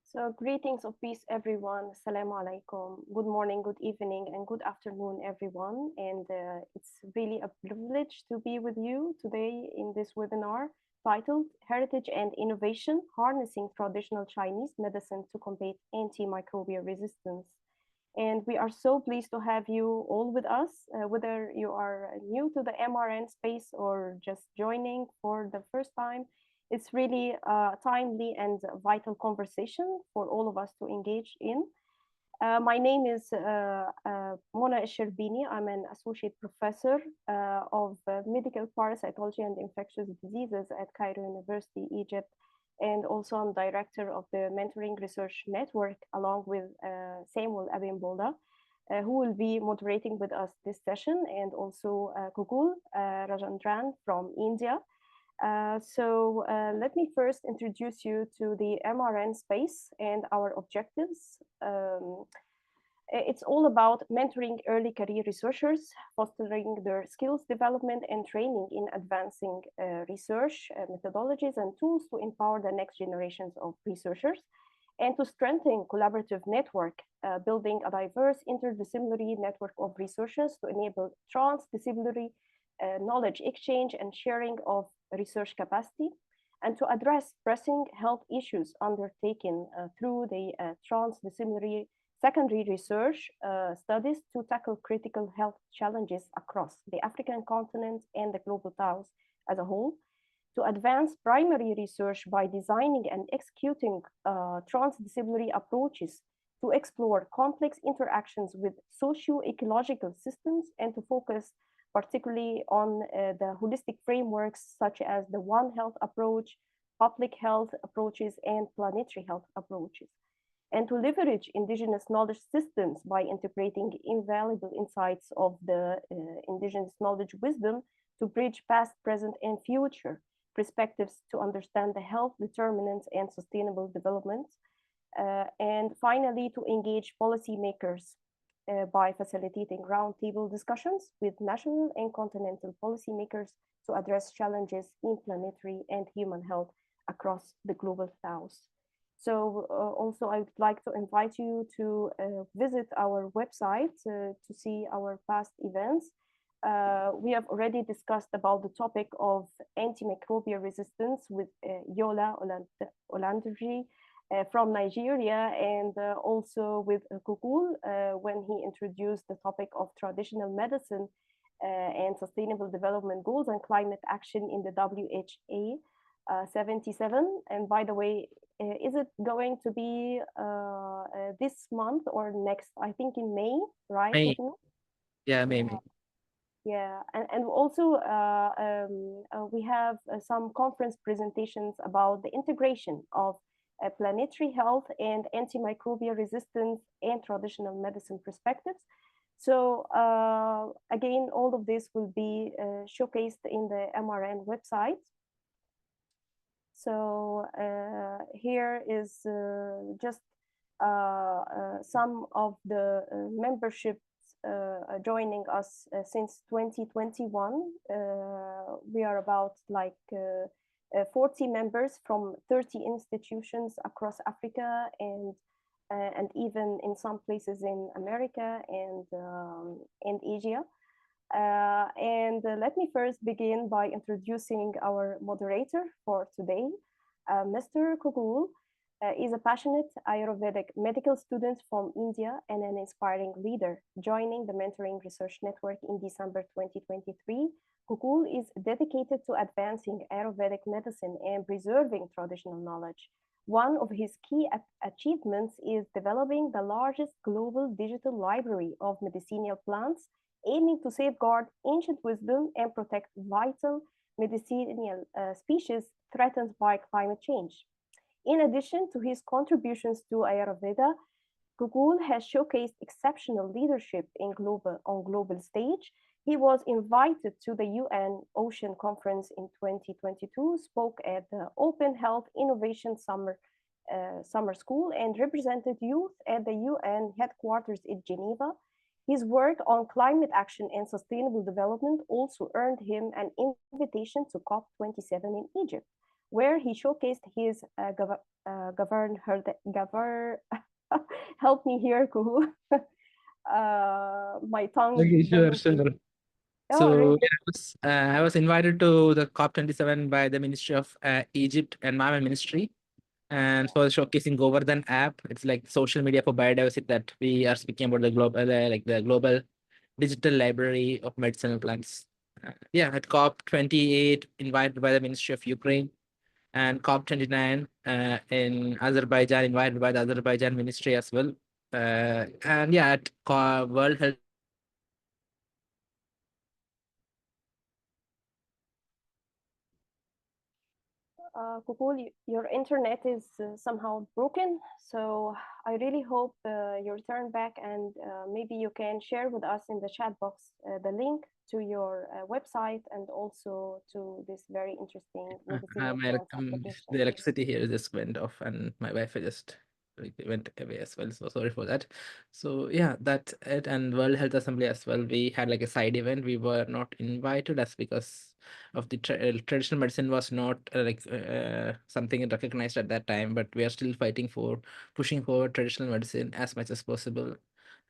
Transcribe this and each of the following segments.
So greetings of peace, everyone. Assalamu alaikum. Good morning, good evening, and good afternoon, everyone. And it's really a privilege to be with you today in this webinar titled Heritage and Innovation, Harnessing Traditional Chinese Medicine to Combat Antimicrobial Resistance. And we are so pleased to have you all with us, whether you are new to the MRN space or just joining for the first time. It's really a timely and vital conversation for all of us to engage in. My name is Mona Sherbini. I'm an associate professor of medical parasitology and infectious diseases at Cairo University, Egypt. And also I'm director of the Mentoring Research Network, along with Samuel Abimbola, who will be moderating with us this session, and also Kukul Rajandran from India. Let me first introduce you to the MRN space and our objectives. It's all about mentoring early career researchers, fostering their skills development and training in advancing research methodologies and tools to empower the next generations of researchers, and to strengthen collaborative network, building a diverse interdisciplinary network of researchers to enable transdisciplinary knowledge exchange and sharing of research capacity, and to address pressing health issues undertaken through the transdisciplinary secondary research studies to tackle critical health challenges across the African continent and the global south as a whole, to advance primary research by designing and executing transdisciplinary approaches to explore complex interactions with socio-ecological systems, and to focus particularly on the holistic frameworks such as the One Health approach, public health approaches, and planetary health approaches, and to leverage indigenous knowledge systems by integrating invaluable insights of the indigenous knowledge wisdom to bridge past, present, and future perspectives to understand the health determinants and sustainable development. And finally, to engage policymakers by facilitating roundtable discussions with national and continental policymakers to address challenges in planetary and human health across the global south. So also I would like to invite you to visit our website to see our past events. We have already discussed about the topic of antimicrobial resistance with Yola Olandji from Nigeria, and also with Kukul when he introduced the topic of traditional medicine and sustainable development goals and climate action in the WHO 77. And by the way, is it going to be this month or next? I think in May, right? May, yeah, maybe. Yeah, and also we have some conference presentations about the integration of planetary health and antimicrobial resistance and traditional medicine perspectives. So again, all of this will be showcased in the MRN website. So here is just some of the membership joining us since 2021. We are about like 40 members from 30 institutions across Africa and even in some places in America and Asia. Let me first begin by introducing our moderator for today, Mr. Kugul. Is a passionate Ayurvedic medical student from India and an inspiring leader. Joining the Mentoring Research Network in December 2023, Kukul is dedicated to advancing Ayurvedic medicine and preserving traditional knowledge. One of his key achievements is developing the largest global digital library of medicinal plants, aiming to safeguard ancient wisdom and protect vital medicinal species threatened by climate change. In addition to his contributions to Ayurveda, Gugul has showcased exceptional leadership on global stage. He was invited to the UN Ocean Conference in 2022, spoke at the Open Health Innovation Summer School, and represented youth at the UN headquarters in Geneva. His work on climate action and sustainable development also earned him an invitation to COP27 in Egypt, where he showcased his help me here, Kuhu. My tongue Okay, sure, doesn't really. sure. Oh, So really? yeah, I was invited to the COP27 by the Ministry of Egypt Environment Ministry, and for showcasing Govardhan app. It's like social media for biodiversity that we are speaking about the global, like the global digital library of medicinal plants. Yeah, at COP28, invited by the Ministry of Ukraine, and COP29 in Azerbaijan, invited by the Azerbaijan Ministry as well. And yeah, at World Health Summit, invited by the Kukul, your internet is somehow broken, so I really hope you return back, and maybe you can share with us in the chat box the link to your website and also to this very interesting medicinal plants the application. electricity here just went off and my Wi-Fi just like went away as well. So sorry for that. So yeah, that's it. And World Health Assembly as well. We had like a side event. We were not invited as because of the traditional medicine was not something recognized at that time. But we are still fighting for pushing forward traditional medicine as much as possible,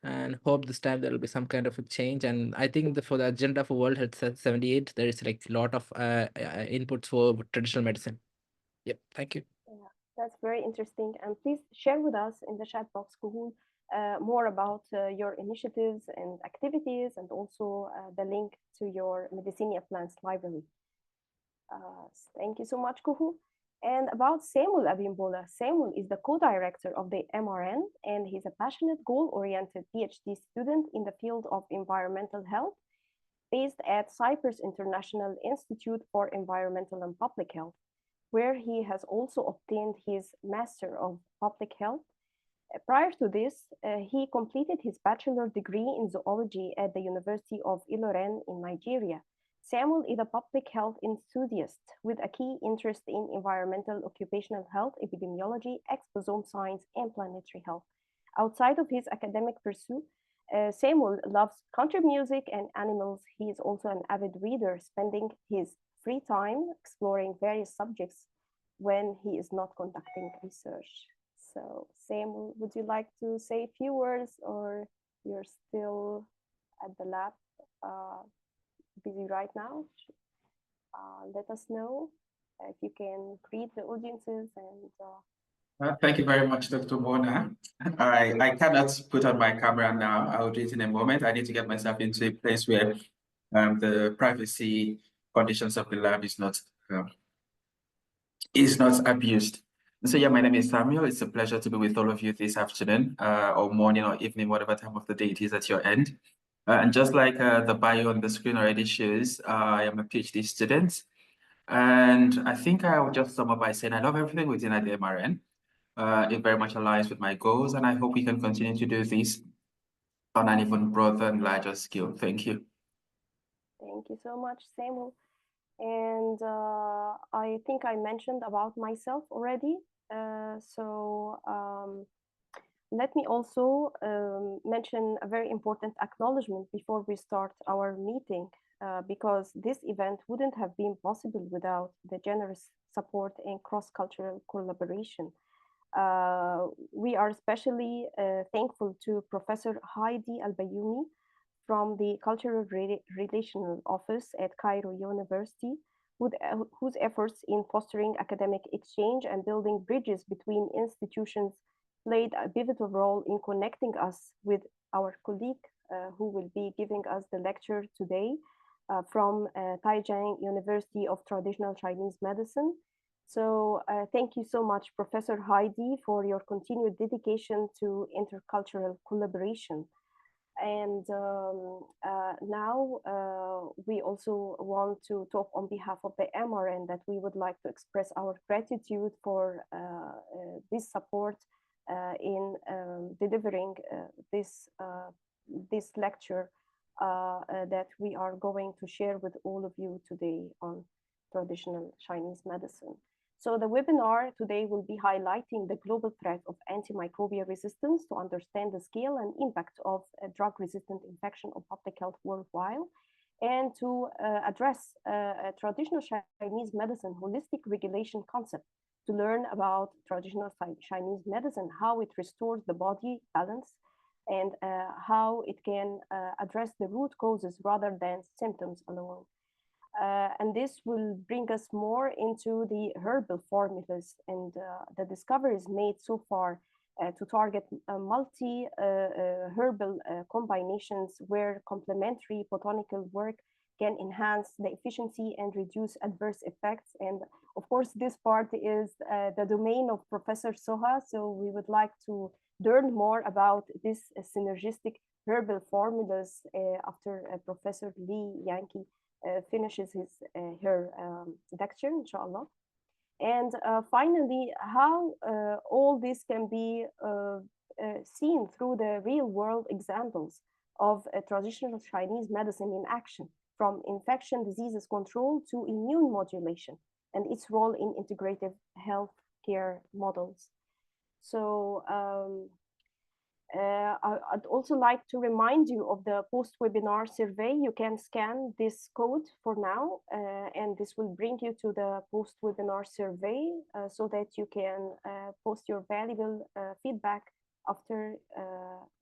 and hope this time there will be some kind of a change. And I think for the agenda for World Health 78, there is like a lot of inputs for traditional medicine. Yep, thank you. Yeah, that's very interesting. And please share with us in the chat box, Kuhul, more about your initiatives and activities, and also the link to your Medicinal Plants library. Thank you so much, Kuhu. And about Samuel Abimbola, Samuel is the co-director of the MRN, and he's a passionate, goal-oriented PhD student in the field of environmental health, based at Cyprus International Institute for Environmental and Public Health, where he has also obtained his Master of Public Health. Prior to this, he completed his bachelor degree in zoology at the University of Ilorin in Nigeria. Samuel is a public health enthusiast with a key interest in environmental occupational health, epidemiology, exposome science, and planetary health. Outside of his academic pursuit, Samuel loves country music and animals. He is also an avid reader, spending his free time exploring various subjects when he is not conducting research. So, Samuel, would you like to say a few words, or you're still at the lab busy right now? Let us know if you can greet the audiences and. Thank you very much, Dr. Bona. I cannot put on my camera now. I'll do it in a moment. I need to get myself into a place where the privacy conditions of the lab is not abused. So yeah, my name is Samuel. It's a pleasure to be with all of you this afternoon, or morning or evening, whatever time of the day it is at your end. And just like the bio on the screen already shows, I am a PhD student. And I think I will just sum up by saying I love everything within at the MRN. It very much aligns with my goals, and I hope we can continue to do this on an even broader and larger scale. Thank you. Thank you so much, Samuel. And I think I mentioned about myself already. Let me also mention a very important acknowledgement before we start our meeting, because this event wouldn't have been possible without the generous support and cross-cultural collaboration. We are especially thankful to Professor Heidi Al-Bayoumi from the Cultural Relational Office at Cairo University, whose efforts in fostering academic exchange and building bridges between institutions played a pivotal role in connecting us with our colleague who will be giving us the lecture today from Taijiang University of Traditional Chinese Medicine. So thank you so much, Professor Heidi, for your continued dedication to intercultural collaboration. And now we also want to talk on behalf of the MRN that we would like to express our gratitude for this support in delivering this lecture that we are going to share with all of you today on traditional Chinese medicine. So the webinar today will be highlighting the global threat of antimicrobial resistance to understand the scale and impact of drug-resistant infection on public health worldwide. and to address traditional Chinese medicine holistic regulation concept, to learn about traditional Chinese medicine, how it restores the body balance, and how it can address the root causes rather than symptoms alone. And this will bring us more into the herbal formulas and the discoveries made so far to target multi herbal combinations where complementary botanical work can enhance the efficiency and reduce adverse effects. And of course, this part is the domain of Professor Soha. So we would like to learn more about this synergistic herbal formulas after Professor Li Yankee finishes her lecture, inshallah. And finally, how all this can be seen through the real world examples of traditional Chinese medicine in action, from infection diseases control to immune modulation, and its role in integrative health care models. So I'd also like to remind you of the post-webinar survey. You can scan this code for now, and this will bring you to the post-webinar survey so that you can post your valuable feedback after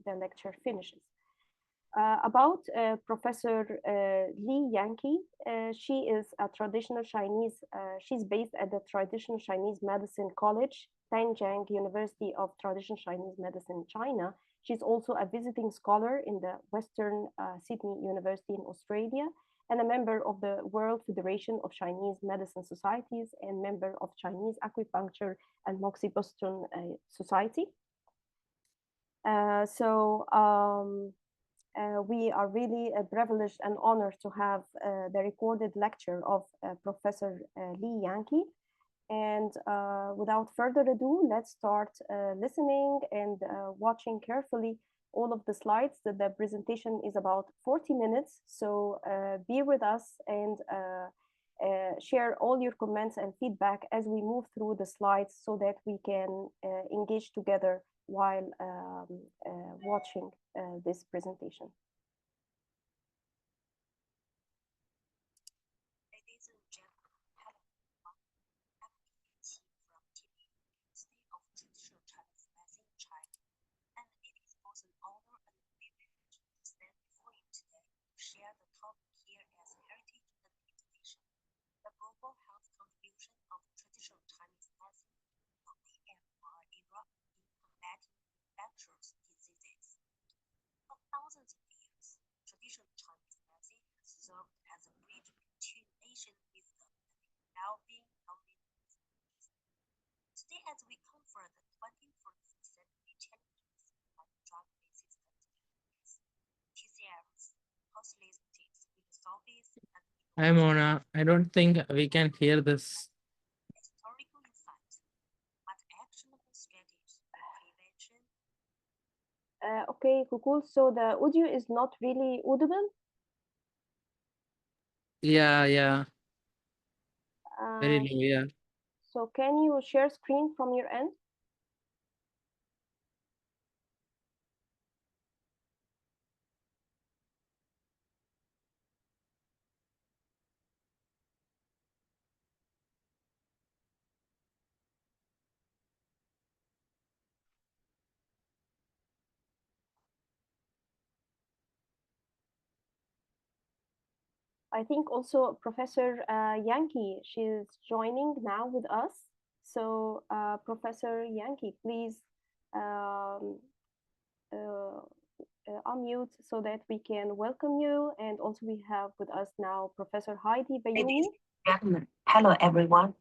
the lecture finishes. About Professor Li Yankee, she is a traditional Chinese, she's based at the Traditional Chinese Medicine College, Tangjiang University of Traditional Chinese Medicine, China. She's also a visiting scholar in the Western Sydney University in Australia and a member of the World Federation of Chinese Medicine Societies and member of Chinese Acupuncture and Moxie Boston Society. We are really privileged and honored to have the recorded lecture of Professor Li Yankee. And without further ado, let's start listening and watching carefully all of the slides. The presentation is about 40 minutes, so be with us and share all your comments and feedback as we move through the slides so that we can engage together while watching this presentation. Ladies and gentlemen, hello. I'm Efficacy from University of Traditional Chinese Medicine in China, and it is both an honor and a privilege to stand before you today to share the topic here as heritage and innovation, the global health contribution of traditional Chinese medicine in the AMR era in combating infectious diseases. For thousands of years, traditional Chinese medicine has served as a bridge between ancient wisdom and evolving communities. Today, as we confront the 21st century challenges like drug-resistant diseases, TCMs, holistic philosophies, and Hi, Mona. I don't think we can hear this. historical insights, but actionable strategies for prevention. Okay, cool. So the audio is not really audible. Yeah. Very low, yeah. So can you share screen from your end? I think also Professor Yankee, she's joining now with us. So Professor Yankee, please unmute so that we can welcome you. And also we have with us now Professor Heidi Bayoumi. Hello, everyone.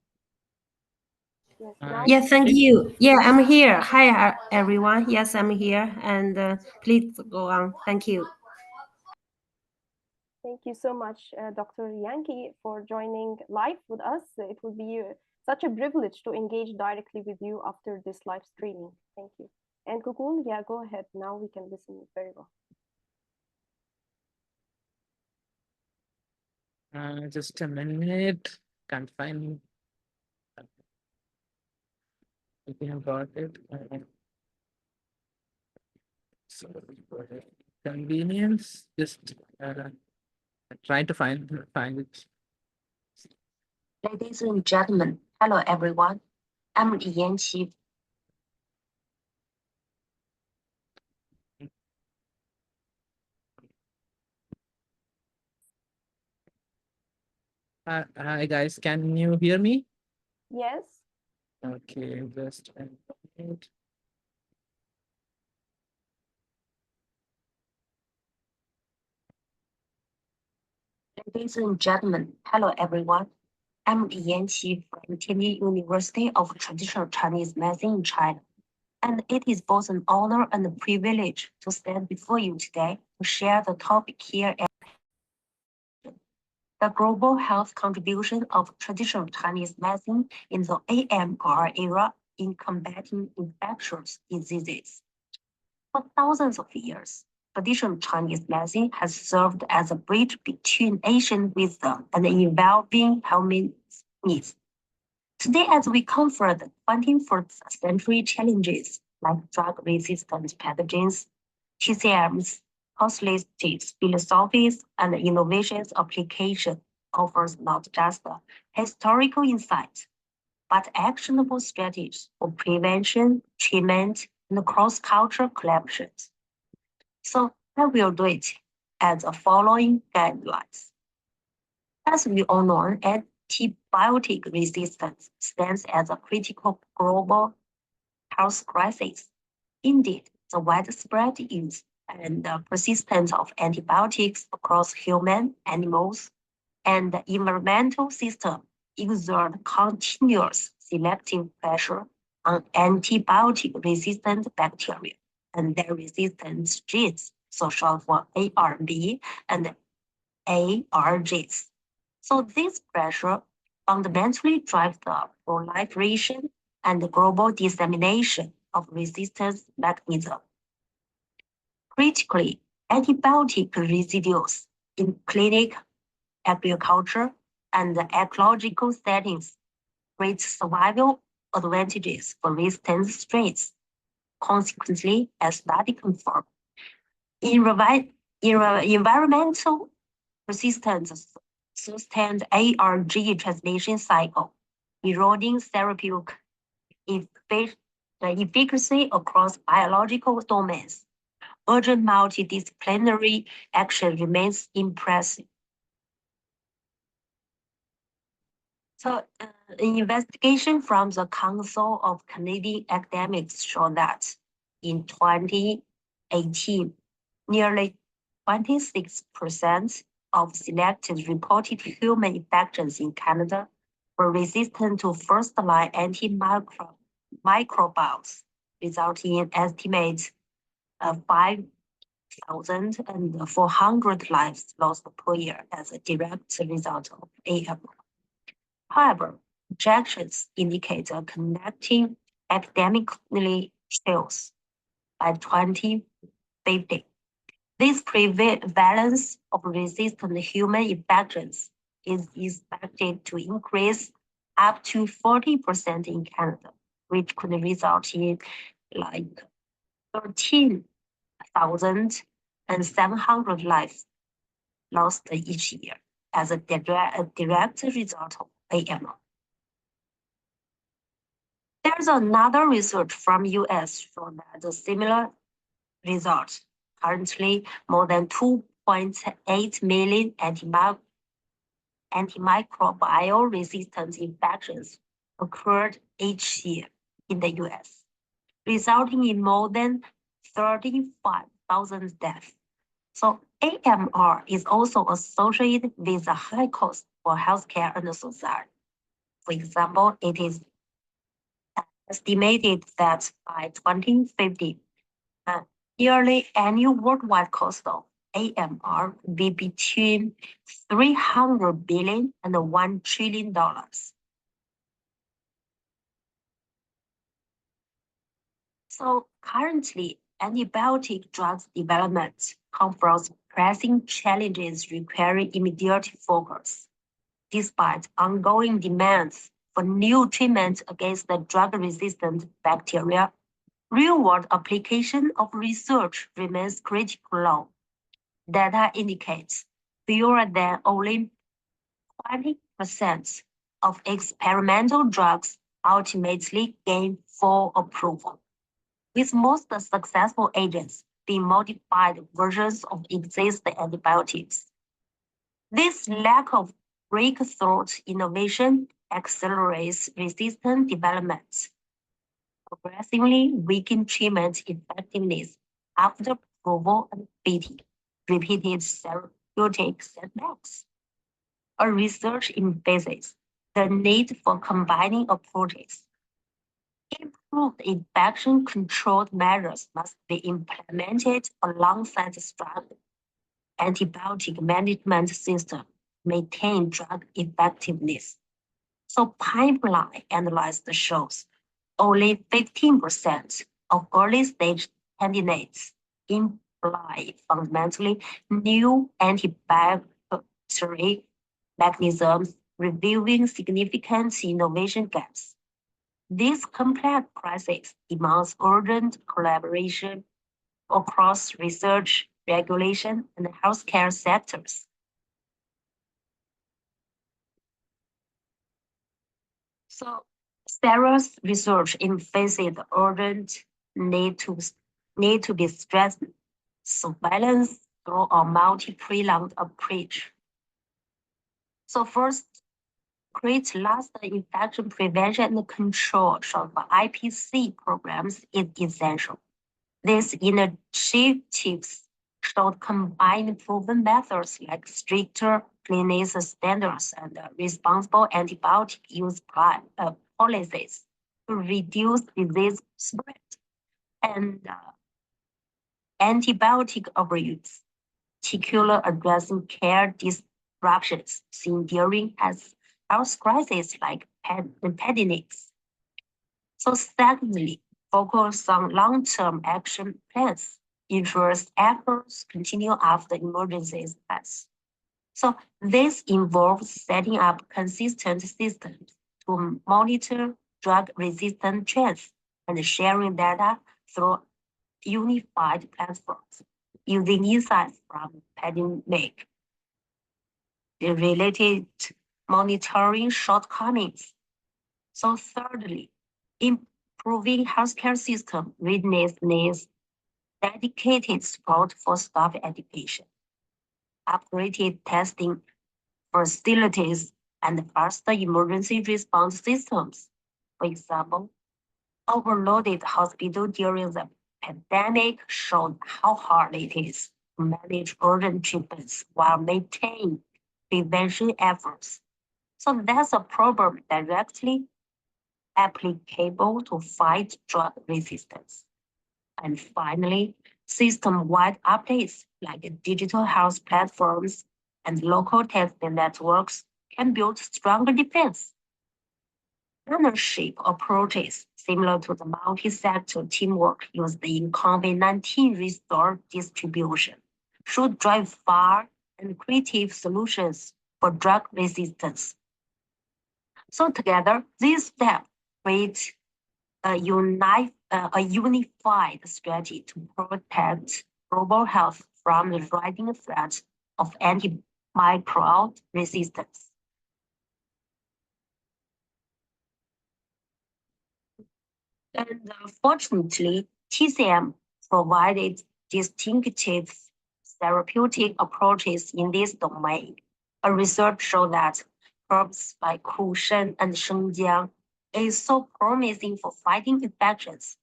Yes, Yes, thank you. Yeah, I'm here. Hi, everyone. Yes, I'm here. And please go on. Thank you. Thank you so much, Dr. Yankee, for joining live with us. It will be such a privilege to engage directly with you after this live streaming. Thank you. And Kukul, yeah, go ahead. Now we can listen very well. Just a minute. Can't find. If you have got it. So, for convenience, just Trying to find it. Ladies and gentlemen, hello everyone. I'm Li Yanqi. Hi guys, can you hear me? Yes. Okay, just a minute. Ladies and gentlemen, hello everyone. I'm Li Yanqi from Tianjin University of Traditional Chinese Medicine in China. And it is both an honor and a privilege to stand before you today to share the topic here at the global health contribution of traditional Chinese medicine in the AMR era in combating infectious diseases. For thousands of years, traditional Chinese medicine has served as a bridge between ancient wisdom and evolving health needs. Today, as we confront the 21st century challenges like drug-resistant pathogens, TCMs, holistic philosophies, and innovations application offers not just historical insights, but actionable strategies for prevention, treatment, and cross-cultural collaborations. So I will do it as the following guidelines. As we all know, antibiotic resistance stands as a critical global health crisis. Indeed, the widespread use and persistence of antibiotics across human, animals, and the environmental system exert continuous selective pressure on antibiotic-resistant bacteria and their resistant genes, so short for ARB and ARGs. So this pressure fundamentally drives the proliferation and the global dissemination of resistance mechanisms. Critically, antibiotic residues in clinic, agriculture, and ecological settings create survival advantages for resistant strains. Consequently, as study confirmed, environmental persistence sustained ARG transmission cycle, eroding therapeutic efficacy across biological domains. Urgent multidisciplinary action remains impressive. So, an investigation from the Council of Canadian Academics showed that in 2018, nearly 26% of selected reported human infections in Canada were resistant to first-line antimicrobials, resulting in estimates of 5,400 lives lost per year as a direct result of AM. However, projections indicate a connecting academically trails by 2050. This prevalence of resistant human infections is expected to increase up to 40% in Canada, which could result in like 13,700 lives lost each year as a direct result of AMR. There's another research from US showing that a similar result. Currently, more than 2.8 million antimicrobial resistant infections occurred each year in the US, resulting in more than 35,000 deaths. So AMR is also associated with a high cost for healthcare and society. For example, it is estimated that by 2050, yearly annual worldwide cost of AMR will be between $300 billion and $1 trillion. So currently, antibiotic drugs development confronts pressing challenges requiring immediate focus. Despite ongoing demands for new treatments against the drug-resistant bacteria, real-world application of research remains critical. Data indicates fewer than only 20% of experimental drugs ultimately gain full approval, with most successful agents being modified versions of existing antibiotics. This lack of breakthrough innovation accelerates resistant development, progressively weakening treatment effectiveness after approval and beating repeated therapeutic setbacks. A research emphasizes the need for combining approaches. Improved infection control measures must be implemented alongside the strong antibiotic management system to maintain drug effectiveness. So pipeline analysis shows only 15% of early stage candidates imply fundamentally new antibiotic mechanisms, revealing significant innovation gaps. This complex crisis demands urgent collaboration across research, regulation, and healthcare sectors. So, Sarah's research emphasizes the urgent need to be stressed surveillance through a multi-pronged approach. So first, create lasting infection prevention and control of IPC programs is essential. These initiatives should combine proven methods like stricter cleanliness standards and responsible antibiotic use policies to reduce disease spread and antibiotic overuse, particularly addressing care disruptions seen during health crises like pandemics. So secondly, focus on long-term action plans, ensures efforts continue after emergencies pass. So this involves setting up consistent systems to monitor drug-resistant trends and sharing data through unified platforms using insights from pandemic, the related monitoring shortcomings. So thirdly, improving healthcare system readiness needs dedicated support for staff education, upgraded testing facilities, and faster emergency response systems. For example, overloaded hospital during the pandemic showed how hard it is to manage urgent treatments while maintaining prevention efforts. So that's a problem directly applicable to fight drug resistance. And finally, system-wide updates like digital health platforms and local testing networks can build stronger defense. Partnership approaches similar to the multi-sector teamwork used in COVID-19 resource distribution should drive far and creative solutions for drug resistance. So together, these steps create a unified strategy to protect global health from the rising threat of antimicrobial resistance. And fortunately, TCM provided distinctive therapeutic approaches in this domain. A research showed that herbs like Kushen and Shengjiang is so promising for fighting infections.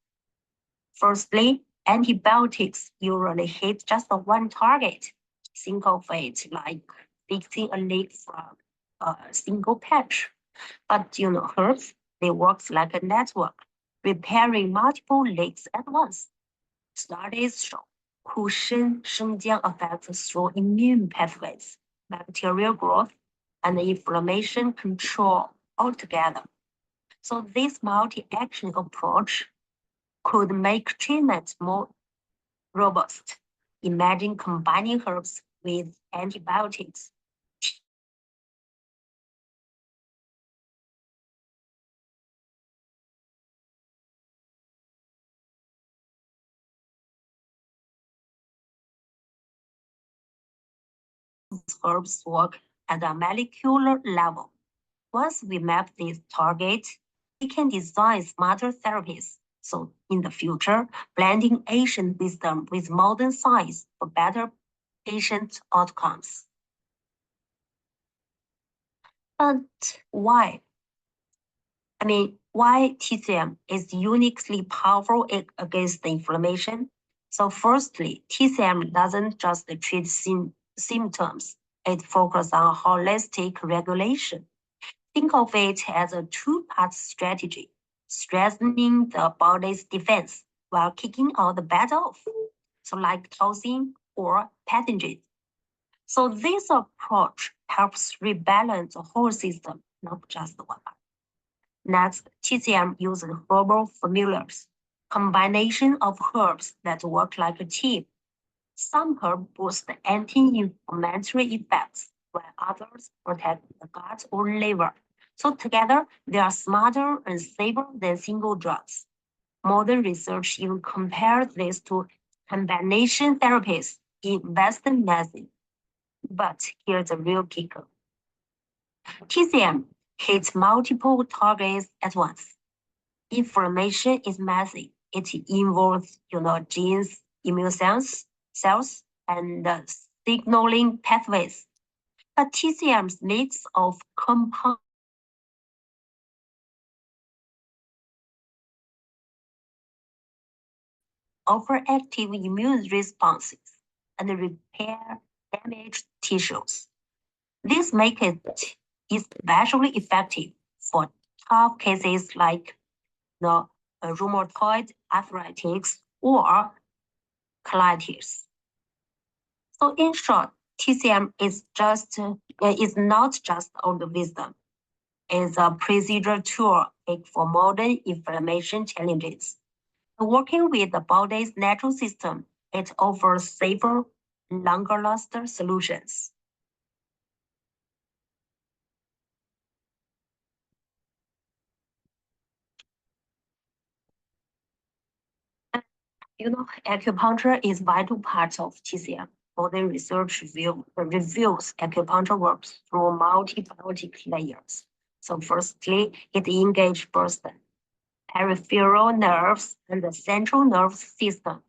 Firstly, antibiotics usually hit just one target. Think of it like fixing a leak from a single patch. But herbs, they work like a network, repairing multiple leaks at once. Studies show Kushen Shengjiang affects through immune pathways, bacterial growth, and inflammation control altogether. So this multi-action approach could make treatment more robust. Imagine combining herbs with antibiotics herbs work at a molecular level. Once we map these targets, we can design smarter therapies. So in the future, blending ancient wisdom with modern science for better patient outcomes. But why? Why TCM is uniquely powerful against the inflammation? So firstly, TCM doesn't just treat symptoms. It focuses on holistic regulation. Think of it as a two-part strategy, strengthening the body's defense while kicking out the bad off, so like toxin or pathogens. So this approach helps rebalance the whole system, not just one part. Next, TCM uses herbal formulas, combination of herbs that work like a team. Some herbs boost anti-inflammatory effects, while others protect the gut or liver. So together, they are smarter and safer than single drugs. Modern research even compares this to combination therapies in Western medicine. But here's the real kicker. TCM hits multiple targets at once. Inflammation is messy. It involves, genes, immune cells, and signaling pathways. But TCM's mix of compounds offer active immune responses and repair damaged tissues. This makes it especially effective for tough cases like rheumatoid arthritis or colitis. So in short, TCM is not just old wisdom. It's a procedure tool for modern inflammation challenges. Working with the body's natural system, it offers safer, longer-lasting solutions. Acupuncture is vital part of TCM. Modern research reviews acupuncture works through multi-biotic layers. So firstly, it engages first the peripheral nerves and the central nervous system.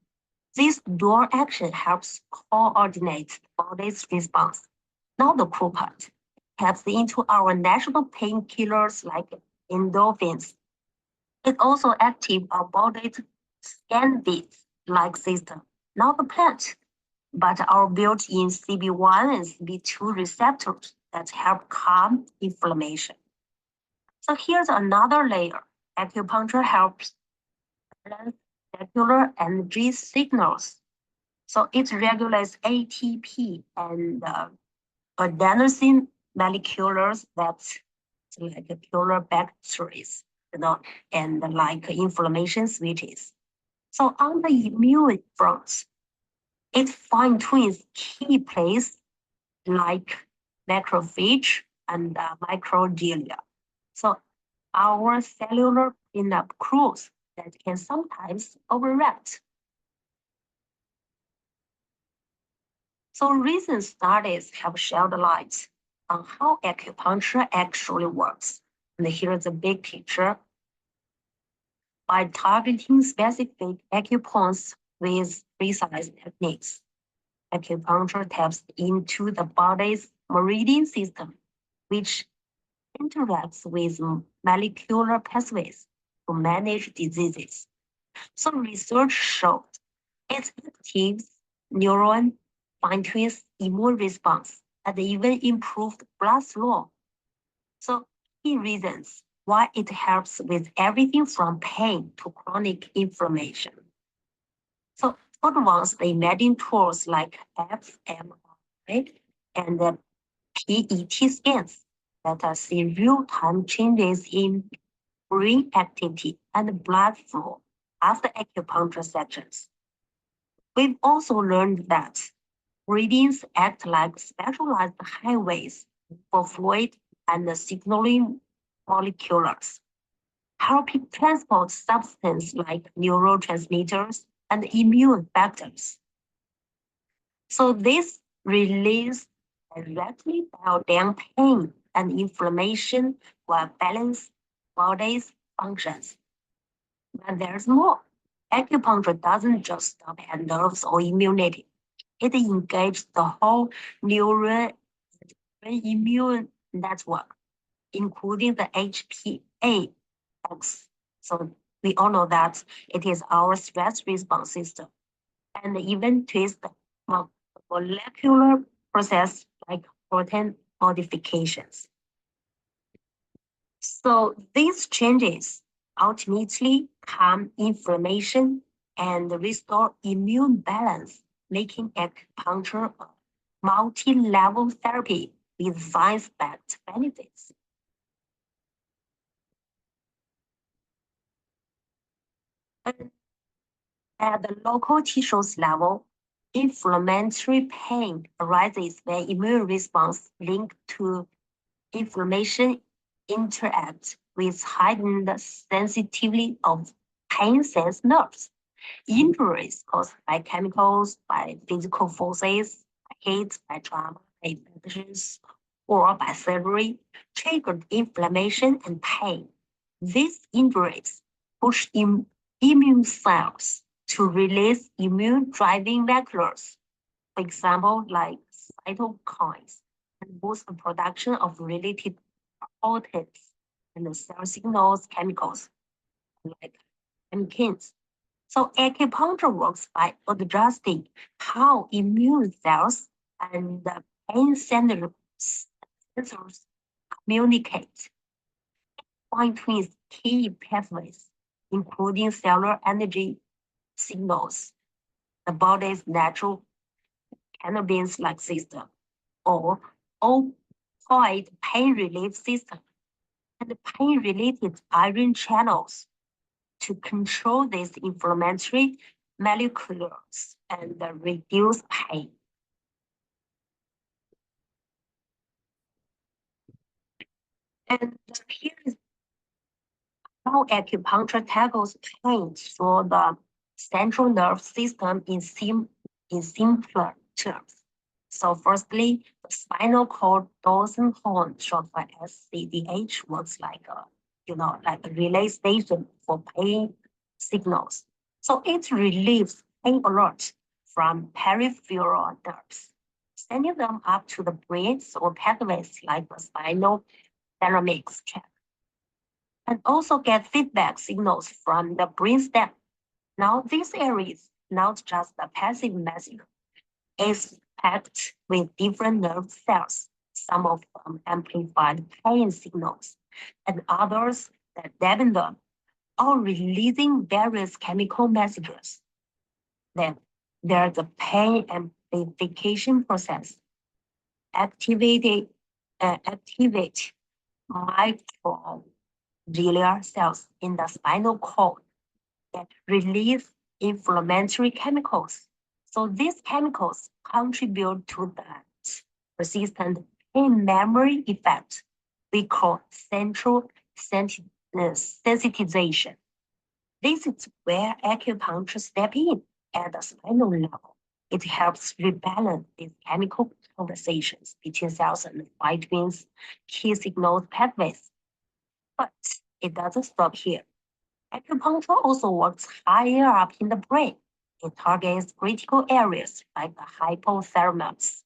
This dual action helps coordinate the body's response. Now the cool part taps into our natural painkillers like endorphins. It also activates our body's scan beats-like system, not the plant, but our built-in CB1 and CB2 receptors that help calm inflammation. So here's another layer. Acupuncture helps balance cellular energy signals. So it regulates ATP and adenosine molecules that's like killer bacteria, and like inflammation switches. So on the immune front, it fine-tunes key places like macrophage and microglia. So our cellular cleanup crews that can sometimes overreact. So recent studies have shed light on how acupuncture actually works. And here's a big picture. By targeting specific acupoints with precise techniques, acupuncture taps into the body's meridian system, which interacts with molecular pathways to manage diseases. So research showed it activates neuron, fine-tunes immune response, and even improved blood flow. So key reasons why it helps with everything from pain to chronic inflammation. So advanced imaging tools like fMRI and the PET scans that see real-time changes in brain activity and blood flow after acupuncture sessions. We've also learned that meridians act like specialized highways for fluid and signaling molecules, helping transport substances like neurotransmitters and immune factors. So this release directly dial down pain and inflammation while balance body's functions. But there's more. Acupuncture doesn't just stop at nerves or immunity. It engages the whole neural immune network, including the HPA-X. So we all know that it is our stress response system, and even twist the molecular process like protein modifications. So these changes ultimately calm inflammation and restore immune balance, making acupuncture a multi-level therapy with science-backed benefits. And at the local tissues level, inflammatory pain arises when immune response linked to inflammation interacts with heightened sensitivity of pain sense nerves. Injuries caused by chemicals, by physical forces, by heat, by trauma, by infections, or by surgery triggered inflammation and pain. These injuries push immune cells to release immune driving vectors, for example, like cytokines, and boost the production of related proteins and the cell signals chemicals like chemokines. So acupuncture works by adjusting how immune cells and the pain sensors communicate, fine-tunes key pathways, including cellular energy signals, the body's natural cannabis-like system, or opioid pain relief system, and pain-related iron channels to control these inflammatory molecules and reduce pain. And here is how acupuncture tackles pain through the central nervous system in simpler terms. So firstly, the spinal cord dorsal horn, short for SCDH, works like a relay station for pain signals. So it relieves pain alerts from peripheral nerves, sending them up to the brain or pathways like the spinal dynamics tract, and also get feedback signals from the brainstem. Now, this area is not just a passive message. It's packed with different nerve cells, some of them amplified pain signals, and others that deaden them, all releasing various chemical messages. Then there's a pain amplification process. Activate microglia cells in the spinal cord that release inflammatory chemicals. So these chemicals contribute to that persistent pain memory effect we call central sensitization. This is where acupuncture steps in at the spinal level. It helps rebalance these chemical conversations between cells and between key signal pathways. But it doesn't stop here. Acupuncture also works higher up in the brain. It targets critical areas like the hypothalamus.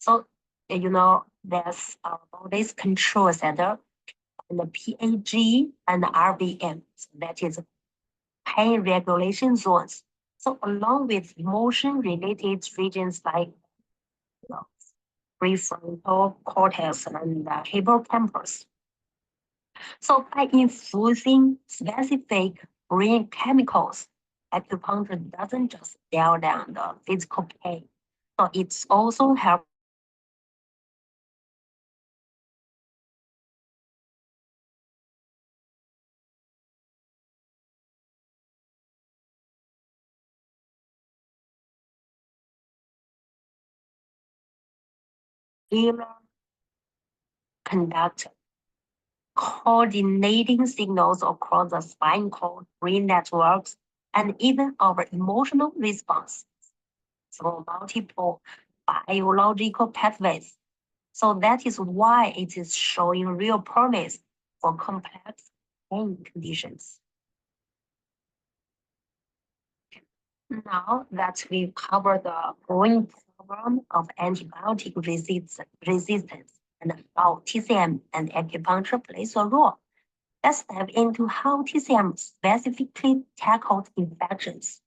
So, there's our body's control center and the PAG and the RBM. So that is pain regulation zones. So along with emotion-related regions like prefrontal cortex and the hippocampus. So by infusing specific brain chemicals, acupuncture doesn't just dial down the physical pain, so it's also helps conduct coordinating signals across the spinal cord, brain networks, and even our emotional response through multiple biological pathways So that is why it is showing real promise for complex pain conditions. Now that we've covered the growing problem of antibiotic resistance and how TCM and acupuncture plays a role, let's dive into how TCM specifically tackles infections.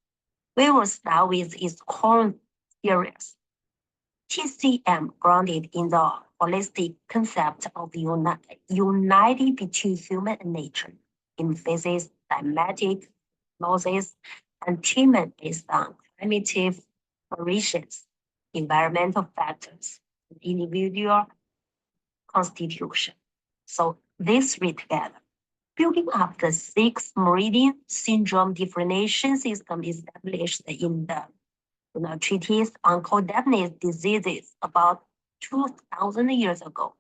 We will start with its core theories. TCM, grounded in the holistic concept of unity between human and nature, emphasis thematic diagnosis and treatment based on primitive variations, environmental factors, and individual constitution. So these three together, building up the 6 meridian syndrome differentiation system established in the treatise on cold-definite diseases about 2,000 years ago.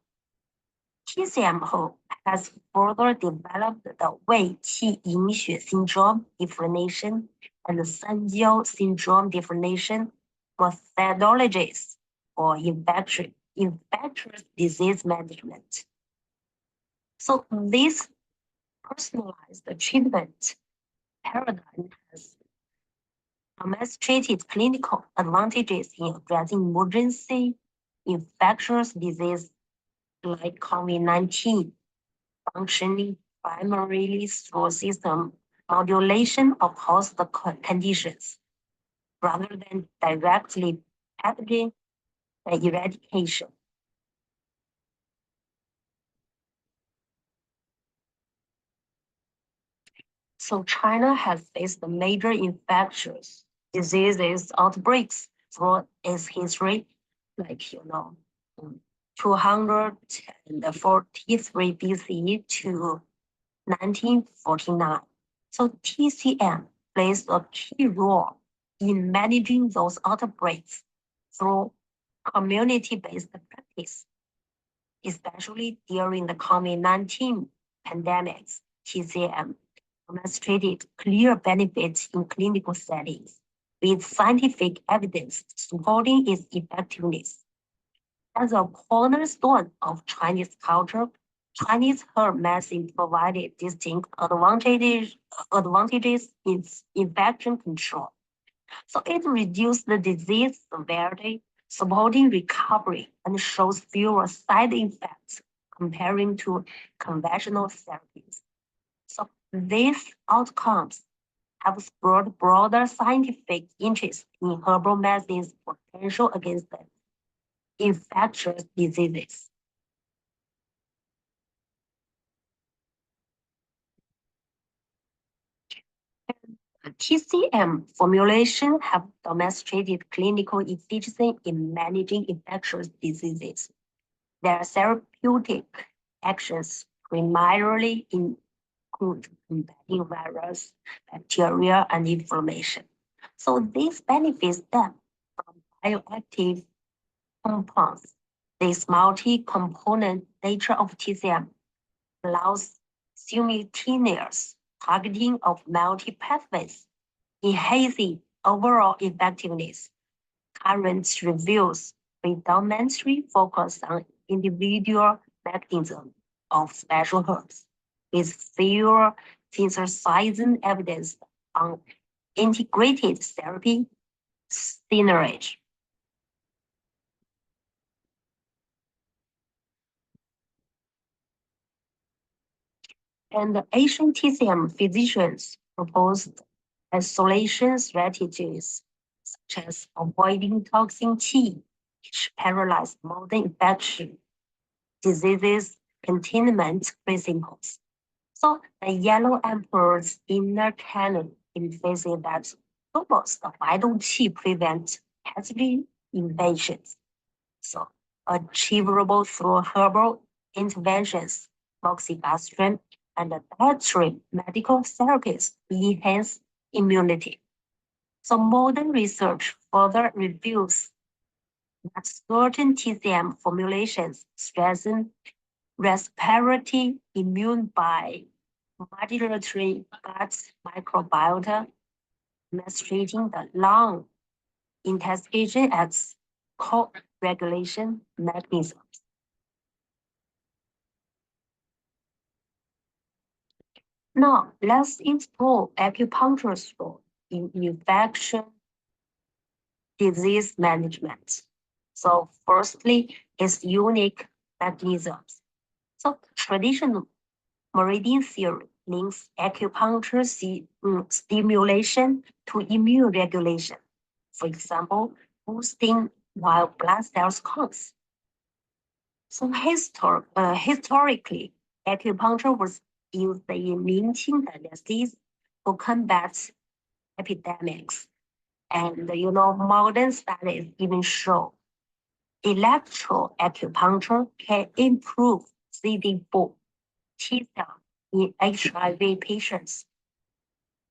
TCM has further developed the Wei Qi Yingxue syndrome differentiation and the Sanjiao syndrome differentiation methodologies for infectious disease management. So this personalized treatment paradigm has demonstrated clinical advantages in addressing emergency infectious disease like COVID-19, functioning primarily through system modulation of host conditions rather than directly pathogen eradication. So China has faced major infectious diseases outbreaks throughout its history, like 243 BC to 1949. So TCM plays a key role in managing those outbreaks through community-based practice, especially during the COVID-19 pandemics. TCM demonstrated clear benefits in clinical settings, with scientific evidence supporting its effectiveness. As a cornerstone of Chinese culture, Chinese herb medicine provided distinct advantages in infection control. So it reduced the disease severity, supporting recovery, and shows fewer side effects comparing to conventional therapies. So these outcomes have spurred broader scientific interest in herbal medicine's potential against infectious diseases. TCM formulation have demonstrated clinical efficacy in managing infectious diseases. Their therapeutic actions primarily include combating virus, bacteria, and inflammation. So these benefits stem from bioactive compounds. This multi-component nature of TCM allows simultaneous targeting of multi-pathways, enhancing overall effectiveness. Current reviews predominantly focus on individual mechanism of special herbs, with fewer synthesizing evidence on integrated therapy synergy. And the ancient TCM physicians proposed isolation strategies, such as avoiding toxin T, which paralyze modern infection diseases containment principles. So the yellow emperor's inner canon emphasizes that almost the vital qi prevent pathogen invasions. So achievable through herbal interventions, moxibustrin, and dietary medical therapies to enhance immunity. So modern research further reveals that certain TCM formulations strengthen respiratory immune by modulatory gut microbiota, demonstrating the lung intestination as co-regulation mechanisms. Now, let's explore acupuncture's role in infection disease management. So firstly, its unique mechanisms. So traditional meridian theory links acupuncture stimulation to immune regulation. For example, boosting while blood cells counts. So historically, acupuncture was used in Ming-Qing dynasties to combat epidemics. And modern studies even show electroacupuncture can improve CD4 T cell in HIV patients.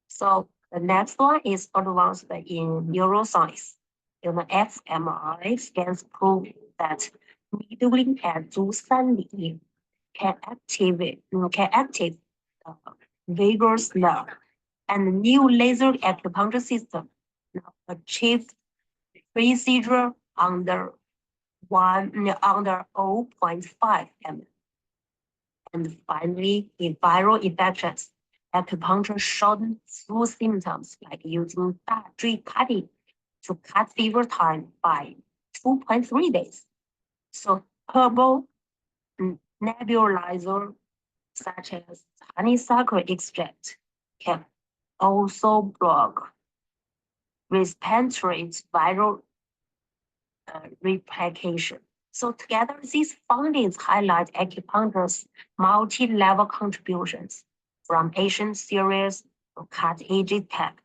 So the next one is advanced in neuroscience. fMRI scans prove that needling at 3 can activate the vagus nerve, and the new laser acupuncture system now achieve procedure under 0.5 mm. And finally, in viral infections, acupuncture shortens flu symptoms like using tree cutting to cut fever time by 2.3 days. So herbal nebulizer such as honeysuckle extract can also block respiratory viral replication. So together, these findings highlight acupuncture's multi-level contributions from ancient theories to cutting-edge tech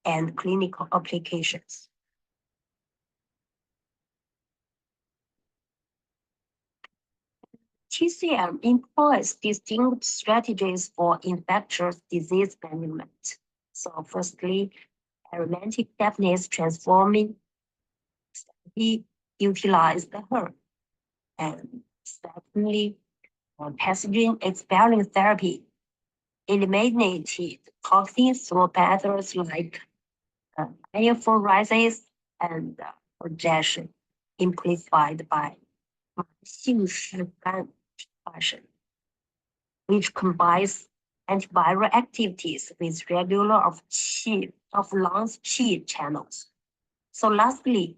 and clinical applications. TCM employs distinct strategies for infectious disease management. So firstly, aromatic Japanese transforming therapy utilize the herb. And secondly, pathogen-expelling therapy eliminated toxins through methods like anaphoresis and projection, amplified by 性式干 fashion, which combines antiviral activities with regular of lungs qi channels. So lastly,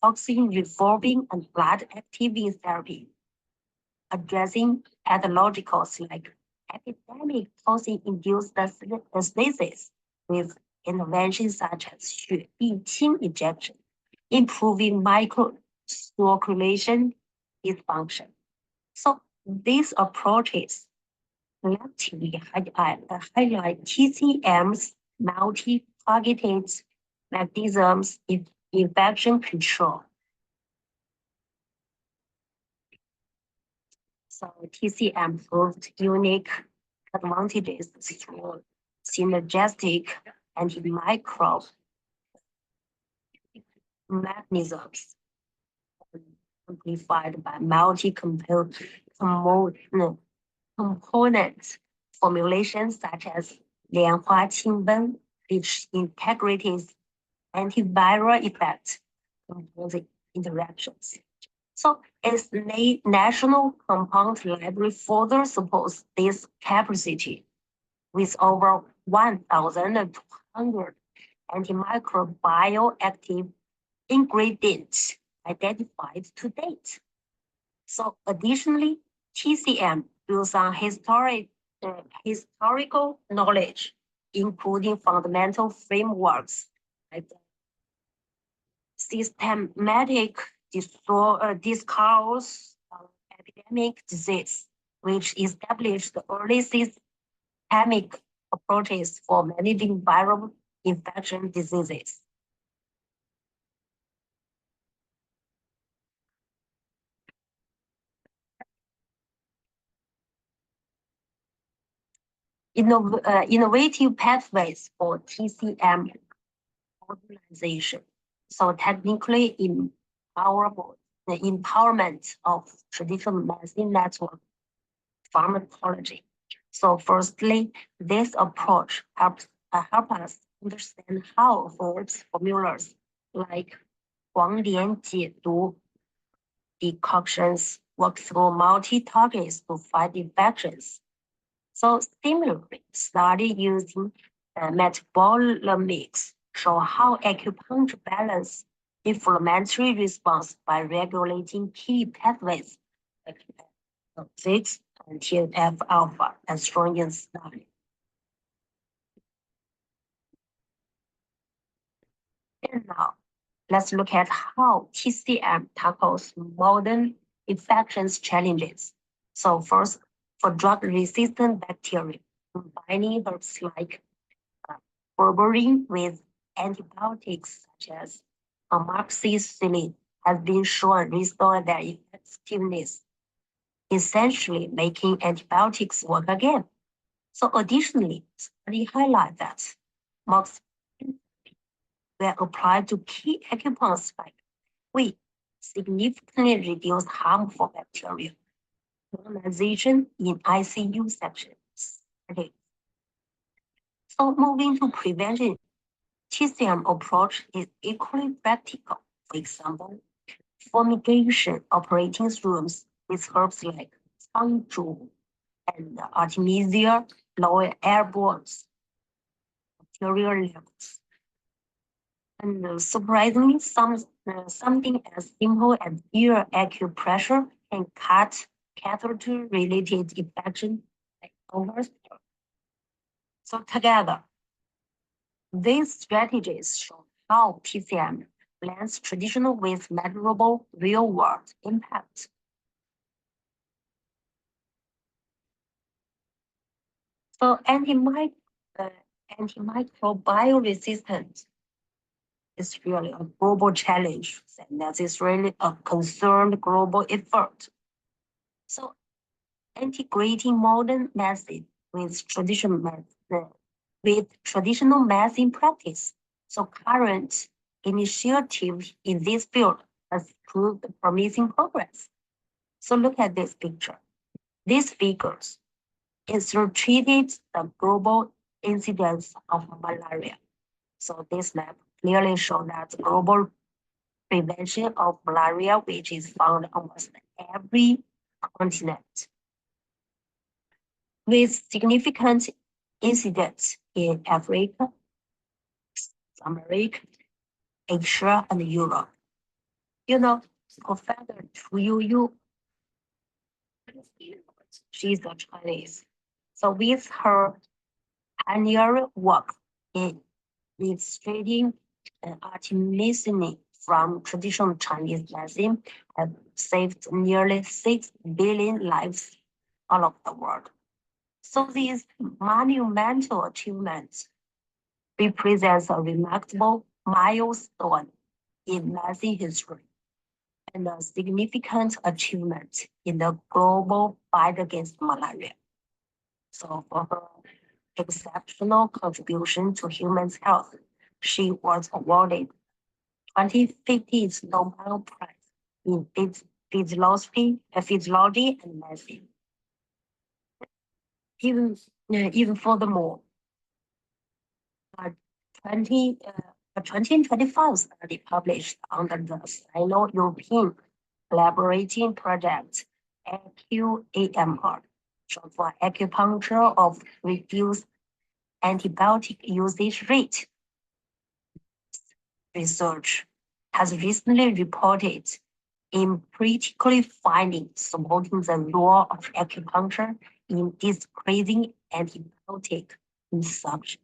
toxin resolving and blood activating therapy, addressing pathologicals like epidemic toxin-induced stasis with interventions such as 血液清 injection, improving microcirculation dysfunction. So these approaches collectively highlight TCM's multi-targeted mechanisms in infection control. So TCM proved unique advantages through synergistic antimicrobial mechanisms amplified by multi-component formulations such as 莲花清瘟, which integrates antiviral effects composing interactions. So its national compound library further supports this capacity with over 1,200 antimicrobial active ingredients identified to date. So additionally, TCM builds on historical knowledge, including fundamental frameworks like systematic discourse on epidemic disease, which established the early systemic approaches for managing viral infection diseases. Innovative pathways for TCM organization. So technically the empowerment of traditional medicine network pharmacology. So firstly, this approach help us understand how herbs formulas like 黄连解毒 decoctions work through multi-targets to fight infections. So similarly, study using metabolomics show how acupuncture balance inflammatory response by regulating key pathways like 6 and TNF alpha and strontium study. And now, let's look at how TCM tackles modern infections challenges. So first, for drug-resistant bacteria, combining herbs like berberine with antibiotics such as amoxicillin has been shown restore their effectiveness, essentially making antibiotics work again. So additionally, study highlight that amoxicillin were applied to key acupuncture like we significantly reduce harmful bacteria colonization in ICU sections. Okay. So moving to prevention, TCM approach is equally practical. For example, fumigation operating rooms with herbs like Changzhu and Artemisia lower airborne bacterial levels. And surprisingly, something as simple as ear acupressure can cut catheter-related infection like over. So together, these strategies show how TCM blends traditional with measurable real-world impact. So antimicrobial resistance is really a global challenge, and that is really a concerned global effort. So integrating modern medicine with traditional medicine practice. So current initiative in this field has proved promising progress. So look at this picture. These figures illustrated the global incidence of malaria. So this map clearly shows that global prevention of malaria, which is found almost every continent, with significant incidents in Africa, America, Asia, and Europe. You know, Professor Chu Yu, she's a Chinese. So with her pioneer work in illustrating artemisinin from traditional Chinese medicine have saved nearly 6 billion lives all over the world. So these monumental achievements represents a remarkable milestone in medicine history and a significant achievement in the global fight against malaria. So for her exceptional contribution to human health, she was awarded 2015 Nobel Prize in physiology and medicine. Even furthermore, a 2025 study published under the Sino-European Collaborating Project, AQAMR, short for acupuncture of reduced antibiotic usage rate. Research has recently reported empirically findings supporting the role of acupuncture in decreasing antibiotic consumption.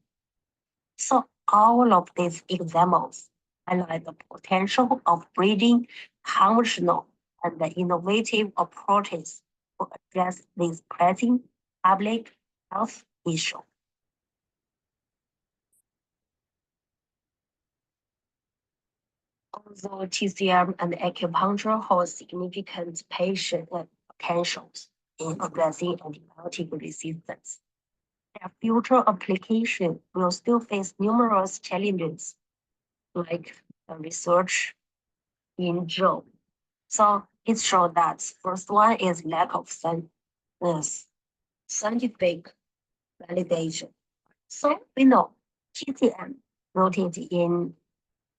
So all of these examples highlight the potential of bridging conventional and the innovative approaches to address this pressing public health issue. Although TCM and acupuncture hold significant patient potentials in addressing antibiotic resistance, their future application will still face numerous challenges, like research in Joe. So it showed that first one is lack of scientific validation. So we know TCM rooted in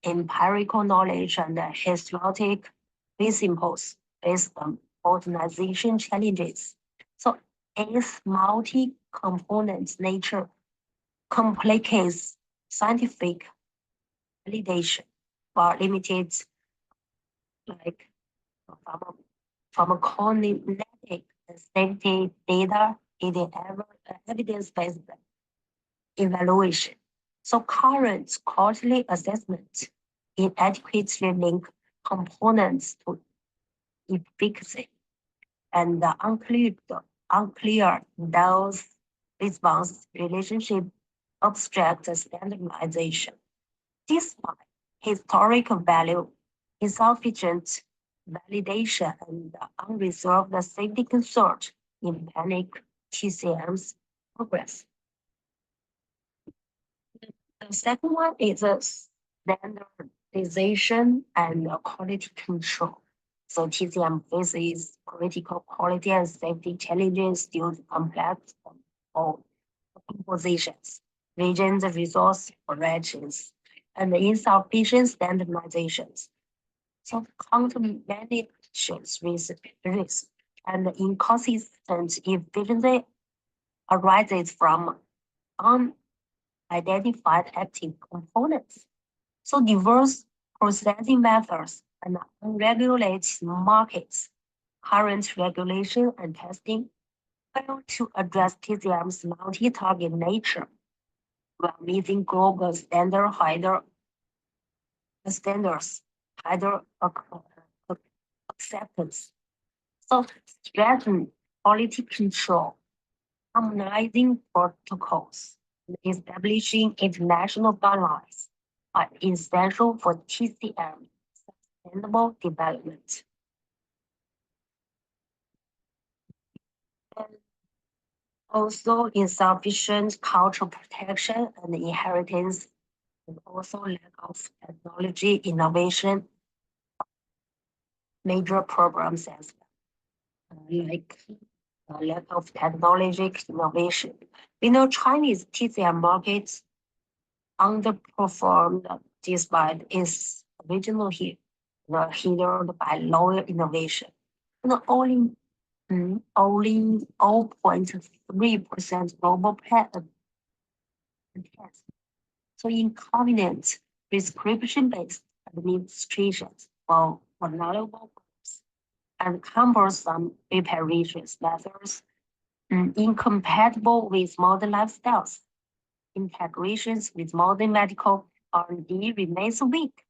empirical knowledge and historic principles based on organization challenges. So its multi components nature complicates scientific validation, while limited like pharmacokinetic and safety data in the evidence-based evaluation. So current quarterly assessment inadequately link components to efficacy and the unclear dose response relationship abstract standardization. Despite historical value, insufficient validation and unresolved safety concern impede TCM's progress. The second one is a standardization and quality control. So TCM faces critical quality and safety challenges due to complex or compositions, regions, resource regions, and insufficient standardizations. So contaminations risk and inconsistent efficiency arises from unidentified active components. So diverse processing methods and unregulated markets, current regulation and testing fail to address TCM's multi-target nature while meeting global standards, acceptance. So strengthen quality control, harmonizing protocols, and establishing international guidelines are essential for TCM sustainable development. And also insufficient cultural protection and inheritance, and also lack of technology innovation, major problems as well, like lack of technology innovation. We know Chinese TCM markets underperformed despite its original hindered by lower innovation. And only 0.3% global patent. So inconvenient prescription-based administrations for vulnerable groups and cumbersome preparations methods incompatible with modern lifestyles. Integrations with modern medical R&D remains weak,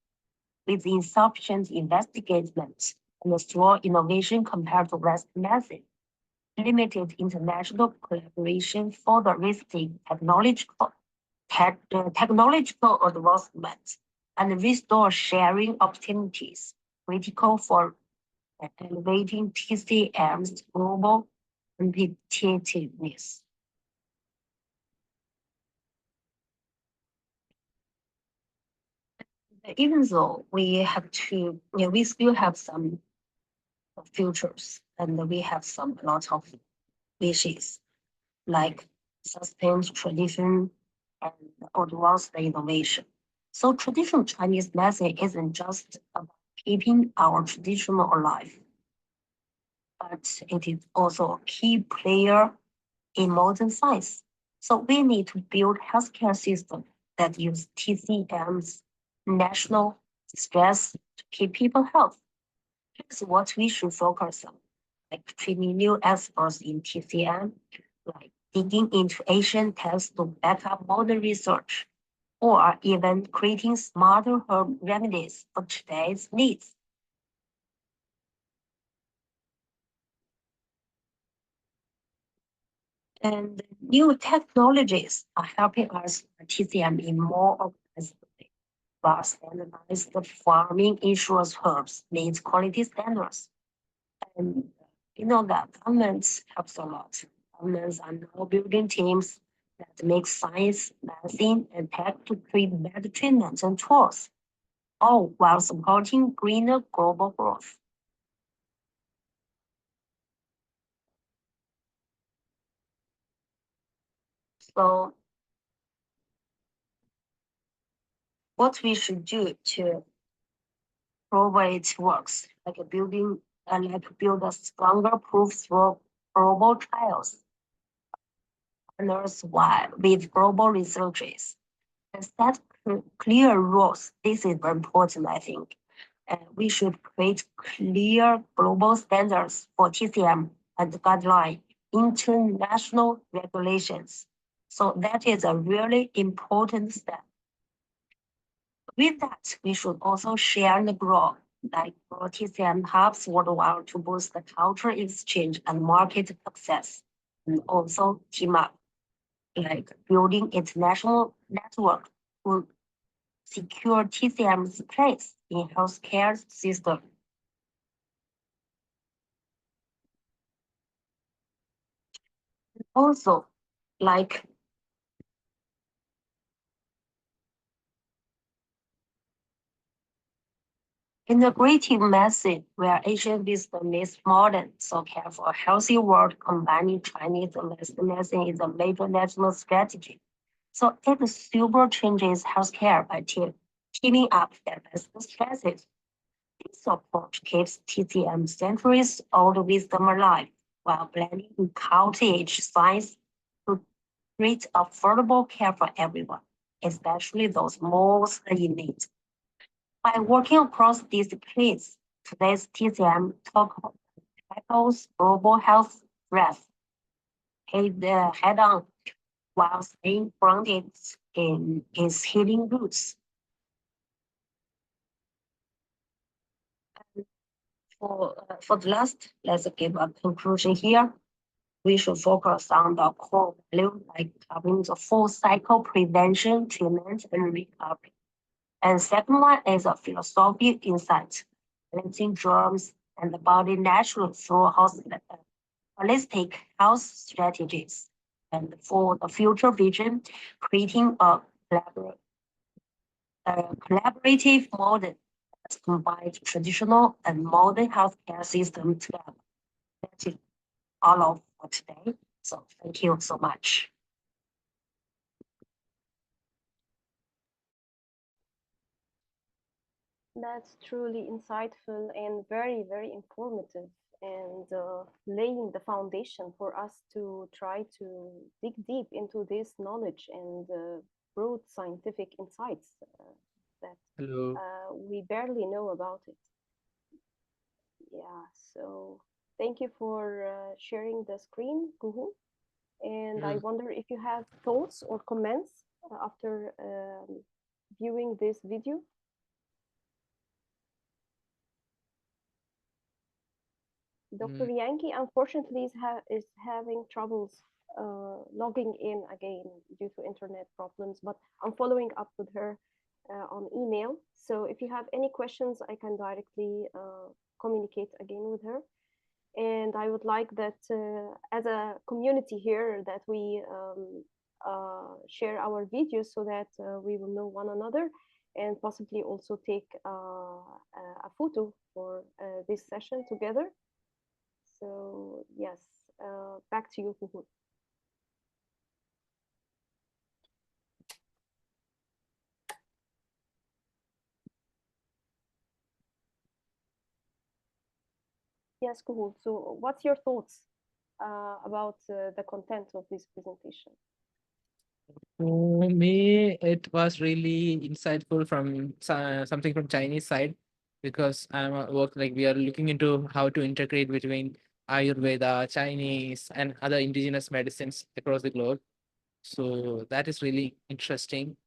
with insufficient investigations and strong innovation compared to Western methods. Limited international collaboration for the risking technological advancements and resource sharing opportunities critical for elevating TCM's global competitiveness. Even though we still have some futures and we have lots of wishes like sustained tradition and advanced innovation. So traditional Chinese medicine isn't just about keeping our tradition alive, but it is also a key player in modern science. So we need to build healthcare systems that use TCM's national stress to keep people healthy. Here's what we should focus on, like training new experts in TCM, like digging into Asian texts to back up modern research, or even creating smarter herb remedies for today's needs. And new technologies are helping us TCM in more organized way. While standardized farming ensures herbs meet quality standards. And you know that governments helps a lot. Governments are now building teams that make science, medicine, and tech to create better treatments and tools, all while supporting greener global growth. So what we should do to prove it works, like build a stronger proof through global trials. partners with global researchers and set clear rules. This is very important, I think. We should create clear global standards for TCM and guideline international regulations. So that is a really important step. With that, we should also share the growth, like TCM hubs worldwide to boost the culture exchange and market access, and also team up, like building international network to secure TCM's place in healthcare system. Also, like integrative medicine, where Asian wisdom is modern, so care for a healthy world, combining Chinese and Western medicine is a major national strategy. So it super changes healthcare by teaming up diverse strategies. This approach keeps TCM centuries old wisdom alive while blending cutting-edge science to create affordable care for everyone, especially those most in need. By working across disciplines, today's TCM tackles global health threats head on while staying grounded in its healing roots. For the last, let's give a conclusion here. We should focus on the core value, like covering the full cycle prevention, treatment, and recovery. And second one is a philosophy insight, balancing germs and the body naturally through holistic health strategies. And for the future vision, creating a collaborative model that combines traditional and modern healthcare systems together. That is all of for today. So thank you so much. That's truly insightful and very, very informative, and laying the foundation for us to try to dig deep into this knowledge and broad scientific insights that Hello. we barely know about it. Yeah, so thank you for sharing the screen, Guhu. And I wonder if you have thoughts or comments after viewing this video. Dr. Yankee, unfortunately, is having troubles logging in again due to internet problems, but I'm following up with her on email. So if you have any questions, I can directly communicate again with her. And I would like that as a community here that we share our videos so that we will know one another and possibly also take a photo for this session together. So yes, back to you, Kuhut. Yes, Kuhut. So what's your thoughts about the content of this presentation? For me, it was really insightful from something from Chinese side because I'm work like we are looking into how to integrate between Ayurveda, Chinese, and other indigenous medicines across the globe. So that is really interesting.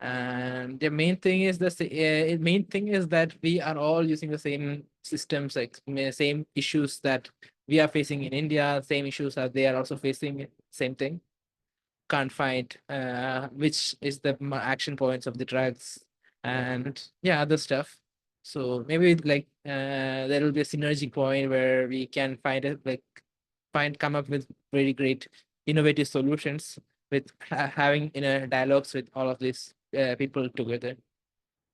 And the main thing is main thing is that we are all using the same systems, like same issues that we are facing in India, same issues that they are also facing, same thing. Can't find which is the action points of the drugs and yeah, other stuff. So maybe like there will be a synergy point where we can find it like come up with very great innovative solutions with having dialogues with all of these people together.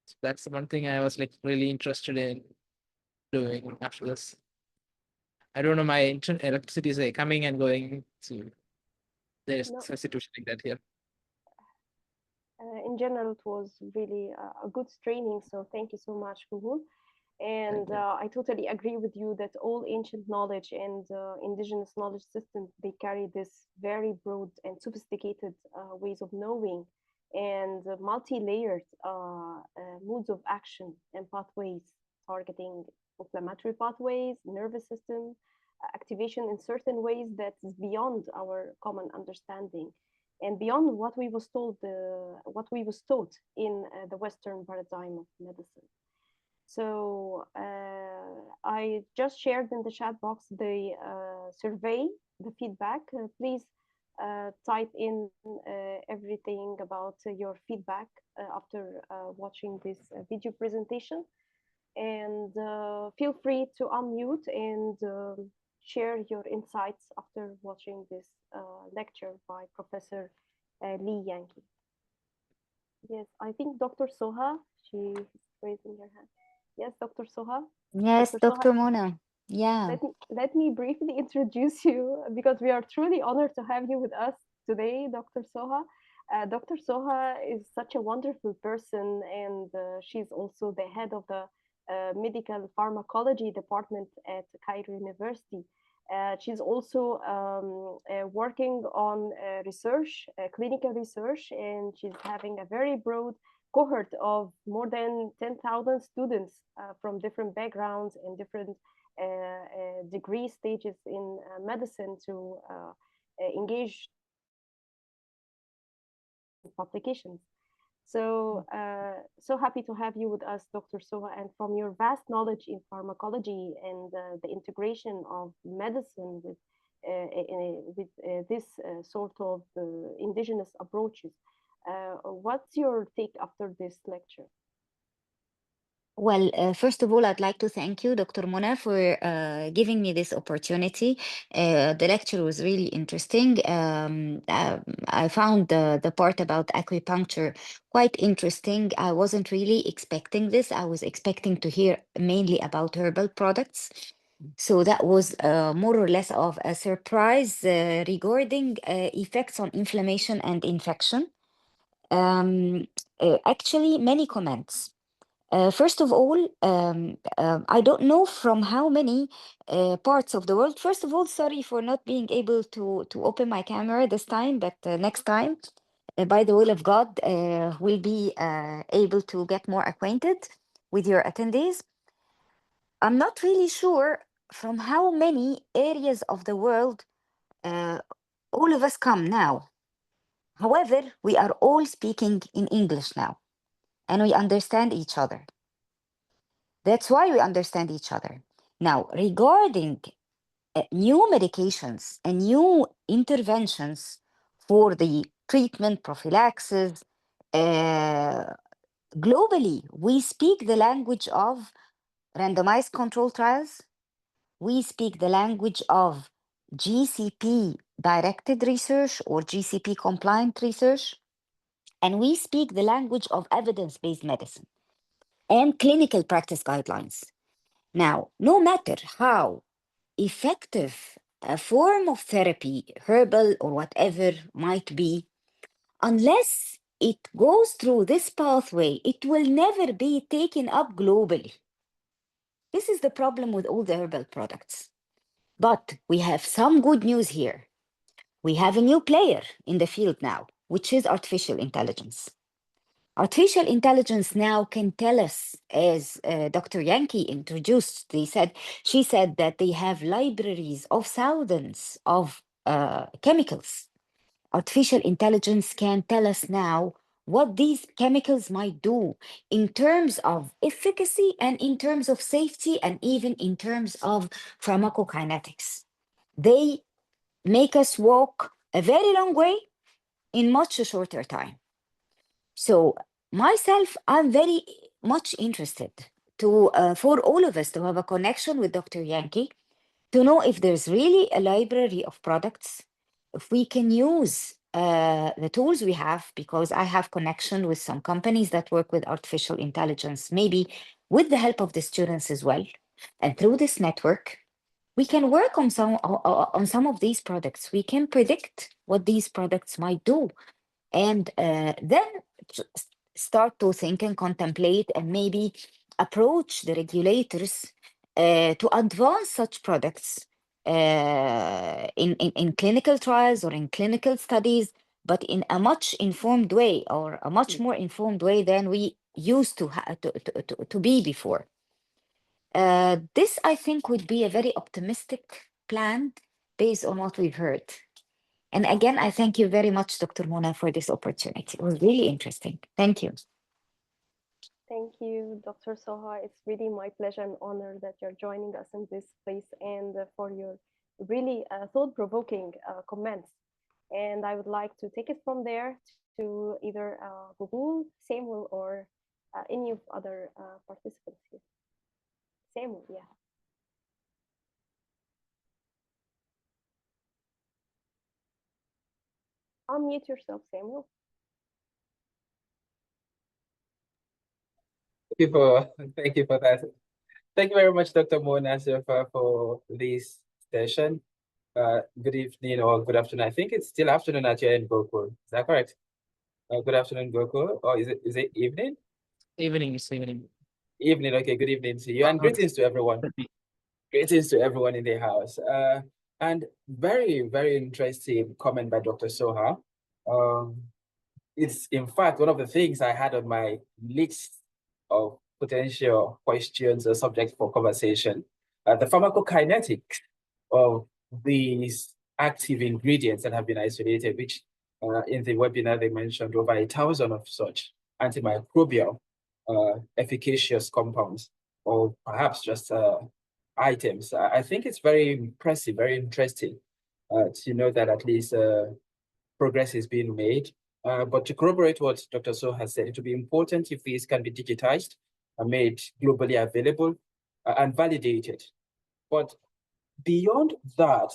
So that's one thing I was like really interested in doing after this. I don't know, my electricity is like coming and going, so there's No, a situation like that here. in general, it was really a good training. So thank you so much, Kuhut. And you. I totally agree with you that all ancient knowledge and indigenous knowledge systems, they carry this very broad and sophisticated ways of knowing and multi-layered modes of action and pathways targeting inflammatory pathways, nervous system, activation in certain ways that is beyond our common understanding and beyond what we was taught in the Western paradigm of medicine. So I just shared in the chat box the survey, the feedback. Please type in everything about your feedback after watching this video presentation. And feel free to unmute and share your insights after watching this lecture by Professor Lee Yankee. Yes, I think Dr. Soha, she is raising her hand. Yes, Dr. Soha. Yes, Dr. Soha, Dr. Mona. Yeah. let me briefly introduce you because we are truly honored to have you with us today, Dr. Soha. Dr. Soha is such a wonderful person, and she's also the head of the medical pharmacology department at Cairo University. She's also working on research, clinical research, and she's having a very broad cohort of more than 10,000 students from different backgrounds and different degree stages in medicine to engage in publications. So, so happy to have you with us, Dr. Soha, and from your vast knowledge in pharmacology and the integration of medicine with this sort of indigenous approaches. What's your take after this lecture? Well, first of all, I'd like to thank you, Dr. Mona, for giving me this opportunity. The lecture was really interesting. I found the part about acupuncture quite interesting. I wasn't really expecting this. I was expecting to hear mainly about herbal products. So that was more or less of a surprise regarding effects on inflammation and infection. Um, Actually, many comments. First of all, I don't know from how many parts of the world. First of all, sorry for not being able to open my camera this time, but next time, by the will of God, we'll be able to get more acquainted with your attendees. I'm not really sure from how many areas of the world uh, all of us come now. However, we are all speaking in English now, and we understand each other. That's why we understand each other. Now, regarding new medications and new interventions for the treatment, prophylaxis, uh, globally, we speak the language of randomized control trials. We speak the language of GCP directed research or GCP compliant research. And we speak the language of evidence based medicine and clinical practice guidelines. Now, no matter how effective a form of therapy, herbal or whatever might be, unless it goes through this pathway, it will never be taken up globally. This is the problem with all the herbal products. But we have some good news here. We have a new player in the field now, which is artificial intelligence. Artificial intelligence now can tell us, as Dr. Yankee introduced, she said that they have libraries of thousands of chemicals. Artificial intelligence can tell us now what these chemicals might do in terms of efficacy and in terms of safety and even in terms of pharmacokinetics. They make us walk a very long way in much a shorter time. So myself, I'm very much interested to for all of us to have a connection with Dr. Yankee to know if there's really a library of products, if we can use the tools we have, because I have connection with some companies that work with artificial intelligence, maybe with the help of the students as well. And through this network, we can work on some of these products. We can predict what these products might do and then start to think and contemplate and maybe approach the regulators to advance such products in clinical trials or in clinical studies, but in a much informed way, or a much more informed way than we used to be before. This, I think, would be a very optimistic plan based on what we've heard. And again, I thank you very much, Dr. Mona, for this opportunity. It was really interesting. Thank you. Thank you, Dr. Soha. It's really my pleasure and honor that you're joining us in this place, and for your really thought-provoking comments. And I would like to take it from there to either Google, Samuel, or any of other participants here. Samuel, yeah. Unmute yourself, Samuel. Thank you for that. Thank you very much, Dr. Mona, for this session. Good evening or good afternoon. I think it's still afternoon at your end, Gokul. Is that correct? Good afternoon, Gokul. Or is it evening? Evening, it's evening. Evening. Okay, good evening to you, and greetings to everyone. Greetings to everyone in the house. And very, very interesting comment by Dr. Soha. It's in fact one of the things I had on my list of potential questions or subjects for conversation. The pharmacokinetics of these active ingredients that have been isolated, which in the webinar they mentioned over 1,000 of such antimicrobial efficacious compounds, or perhaps just items. I think it's very impressive, very interesting to know that at least progress is being made. But to corroborate what Dr. So has said, it will be important if these can be digitized and made globally available and validated. But beyond that,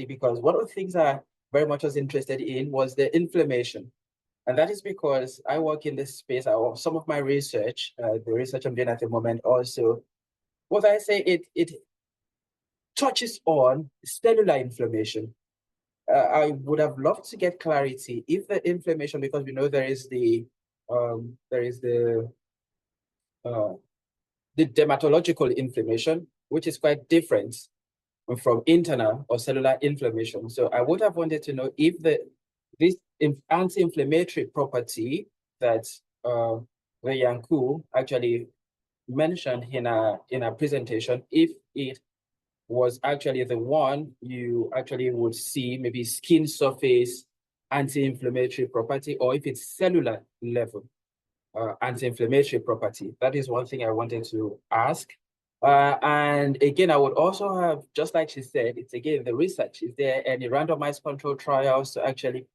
because one of the things I very much was interested in was the inflammation. And that is because I work in this space, some of my research, the research I'm doing at the moment also, what I say, it touches on cellular inflammation. I would have loved to get clarity if the inflammation, because we know there is the dermatological inflammation, which is quite different from internal or cellular inflammation. So I would have wanted to know if this anti-inflammatory property that Wei Yanku actually mentioned in a presentation, if it was actually the one you actually would see, maybe skin surface anti-inflammatory property, or if it's cellular level anti-inflammatory property. That is one thing I wanted to ask. And again, I would also have, just like she said, it's again the research. Is there any randomized control trials to actually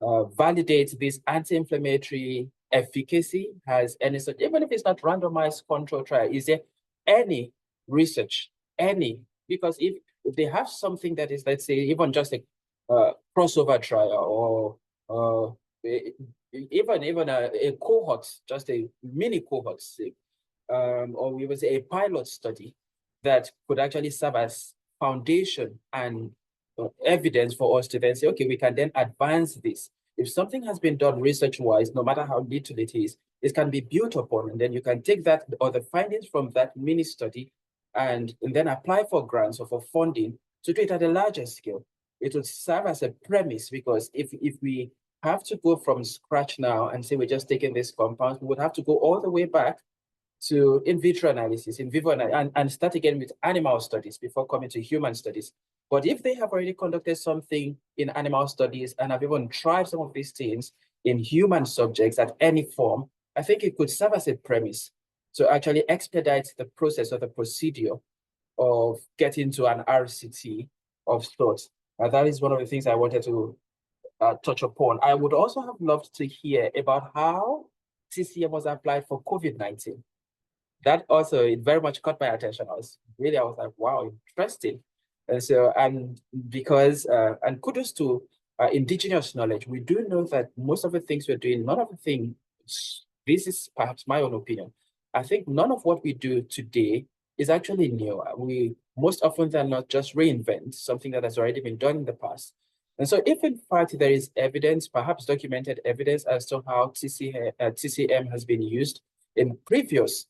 validate this anti-inflammatory efficacy? Has any such, even if it's not randomized control trial, is there any research, because if they have something that is, let's say, even just a crossover trial, or even a cohort, just a mini cohort, or we would say a pilot study that could actually serve as foundation and evidence for us to then say, okay, we can then advance this. If something has been done research-wise, no matter how little it is, it can be built upon, and then you can take that or the findings from that mini study and then apply for grants or for funding to do it at a larger scale. It would serve as a premise, because if we have to go from scratch now and say we're just taking this compound, we would have to go all the way back to in vitro analysis, in vivo, and start again with animal studies before coming to human studies. But if they have already conducted something in animal studies and have even tried some of these things in human subjects at any form, I think it could serve as a premise to actually expedite the process or the procedure of getting to an RCT of sorts. That is one of the things I wanted to touch upon. I would also have loved to hear about how TCM was applied for COVID-19. That also, it very much caught my attention. I was like, wow, interesting. And so, and because, and kudos to indigenous knowledge, we do know that most of the things we're doing, none of the things, this is perhaps my own opinion, I think none of what we do today is actually new. We most often than not just reinvent something that has already been done in the past. And so if in fact there is evidence, perhaps documented evidence as to how TCM has been used in previous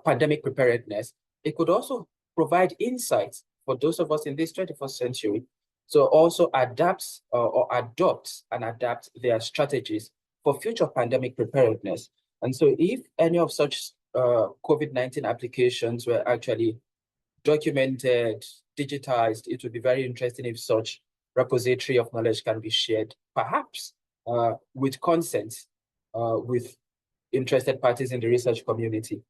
pandemic preparedness, it could also provide insights for those of us in this 21st century to also adapt or adopt and adapt their strategies for future pandemic preparedness. And so if any of such COVID-19 applications were actually documented, digitized, it would be very interesting if such repository of knowledge can be shared, perhaps with consent, with interested parties in the research community.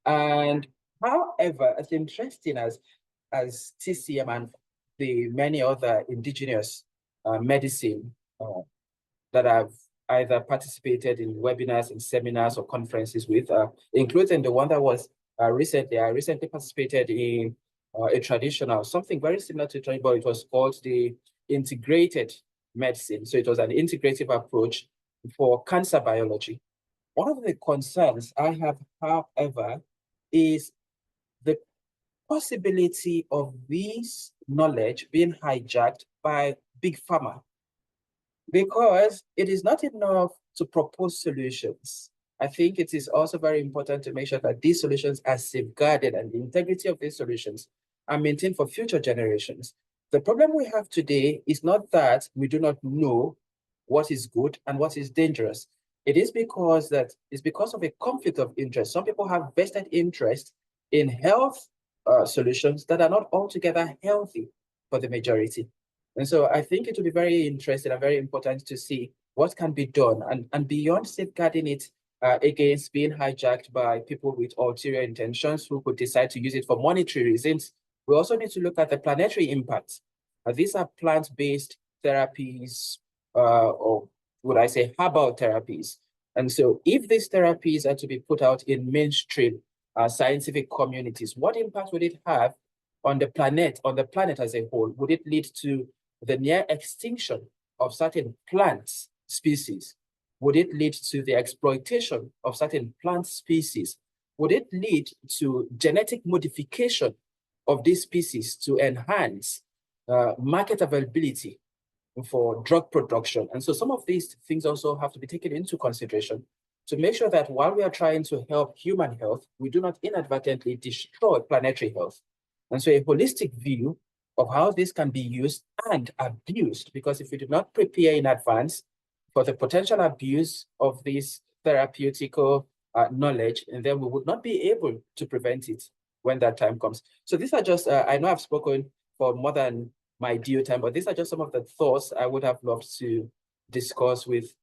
And however, as interesting as TCM and the many other indigenous medicine that I've either participated in webinars and seminars or conferences with, including the one that was recently, I recently participated in a traditional, something very similar to traditional, but it was called the integrated medicine. So it was an integrative approach for cancer biology. One of the concerns I have, however, is the possibility of this knowledge being hijacked by big pharma, because it is not enough to propose solutions. I think it is also very important to make sure that these solutions are safeguarded and the integrity of these solutions are maintained for future generations. The problem we have today is not that we do not know what is good and what is dangerous. It is because of a conflict of interest. Some people have vested interest in health solutions that are not altogether healthy for the majority. And so I think it will be very interesting and very important to see what can be done, and beyond safeguarding it against being hijacked by people with ulterior intentions who could decide to use it for monetary reasons. We also need to look at the planetary impact. These are plant-based therapies, or would I say herbal therapies. And so if these therapies are to be put out in mainstream scientific communities, what impact would it have on the planet as a whole? Would it lead to the near extinction of certain plant species? Would it lead to the exploitation of certain plant species? Would it lead to genetic modification of these species to enhance market availability for drug production? And so some of these things also have to be taken into consideration to make sure that while we are trying to help human health, we do not inadvertently destroy planetary health. And so a holistic view of how this can be used and abused, because if we do not prepare in advance for the potential abuse of this therapeutical knowledge, and then we would not be able to prevent it when that time comes. So these are just, I know I've spoken for more than my due time, but these are just some of the thoughts I would have loved to discuss with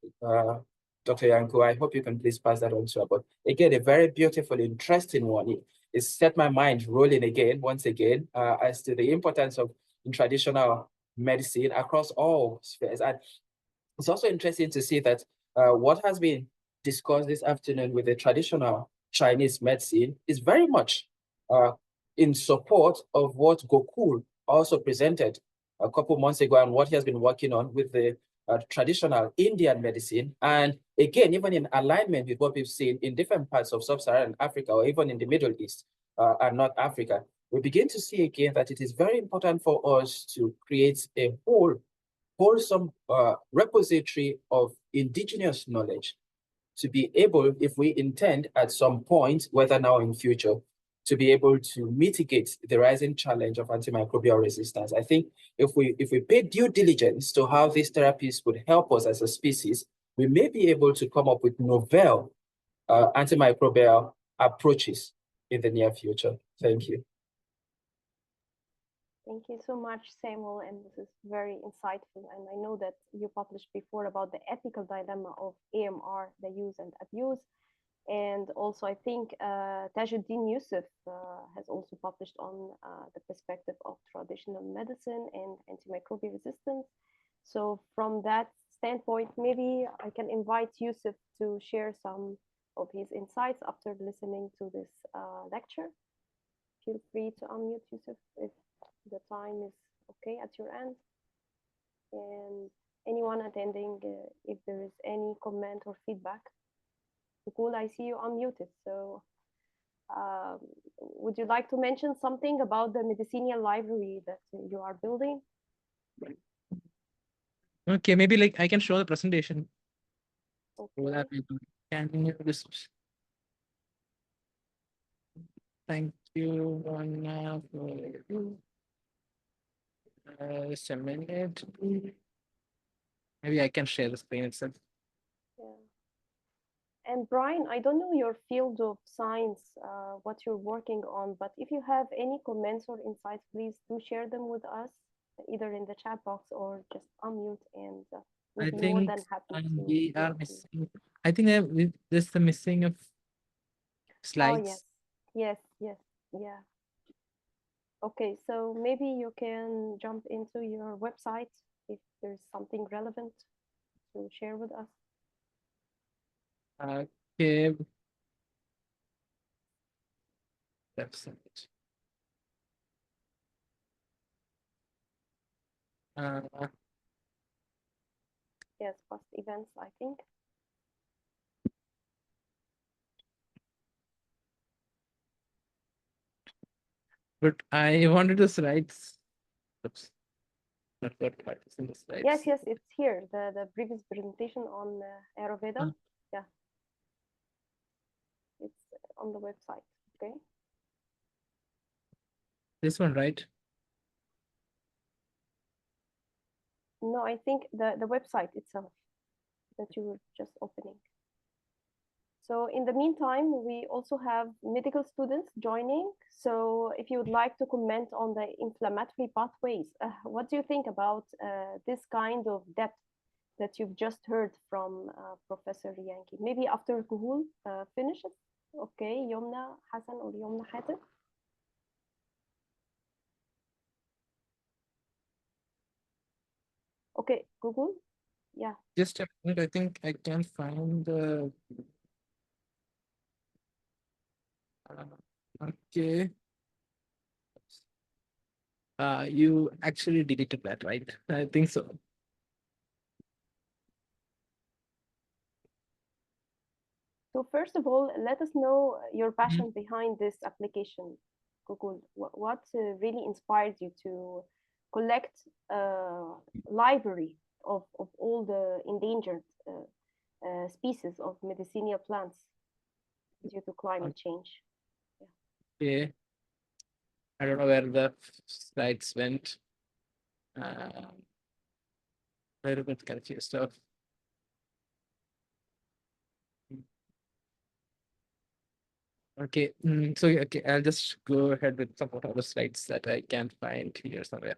Dr. Yanko. I hope you can please pass that on to her. But again, a very beautiful, interesting one. It set my mind rolling again, once again, as to the importance of traditional medicine across all spheres. And it's also interesting to see that what has been discussed this afternoon with the traditional Chinese medicine is very much in support of what Gokul also presented a couple months ago and what he has been working on with the traditional Indian medicine. And again, even in alignment with what we've seen in different parts of sub-Saharan Africa or even in the Middle East and North Africa, we begin to see again that it is very important for us to create a wholesome repository of indigenous knowledge to be able, if we intend at some point, whether now or in future, to be able to mitigate the rising challenge of antimicrobial resistance. I think if we pay due diligence to how these therapies would help us as a species, we may be able to come up with novel antimicrobial approaches in the near future. Thank you. Thank you so much, Samuel, and this is very insightful. And I know that you published before about the ethical dilemma of AMR, the use and abuse. And also, I think Tajuddin Yusuf has also published on the perspective of traditional medicine and antimicrobial resistance. So from that standpoint, maybe I can invite Yusuf to share some of his insights after listening to this lecture. Feel free to unmute, Yusuf, if the time is okay at your end. And anyone attending, if there is any comment or feedback. Cool, I see you unmuted. So would you like to mention something about the medicinal library that you are building? Okay, maybe like I can show the presentation. Okay. Can you this? Thank you, Anna, for just a minute. Maybe I can share the screen itself. Yeah. And Brian, I don't know your field of science, what you're working on, but if you have any comments or insights, please do share them with us, either in the chat box or just unmute, and we'll I be more think than happy to we hear are from you. missing. I think there's the missing of Oh, slides. yes, yeah. Okay, so maybe you can jump into your website if there's something relevant to share with us. Okay. Website. Yes, past events, I think. But I wanted the slides. Oops. Not what part is in the slides. Yes, it's here. The previous presentation on Ayurveda. Yeah, it's on the website. Okay. This one, right? No, I think the website itself that you were just opening. So in the meantime, we also have medical students joining. So if you would like to comment on the inflammatory pathways, what do you think about this kind of depth that you've just heard from Professor Yankee? Maybe after Kuhul finishes. Okay, Yomna Hassan or Yomna Hatem. Okay, Google. Yeah. Just a minute. I think I can find the. Okay. You actually deleted that, right? I think so. So first of all, let us know your passion behind this application, Google. What really inspired you to collect a library of all the endangered species of medicinal plants due to climate change? Okay. I don't know where the slides went. Very bit confused stuff. Okay, so okay, I'll just go ahead with some of the slides that I can find here somewhere.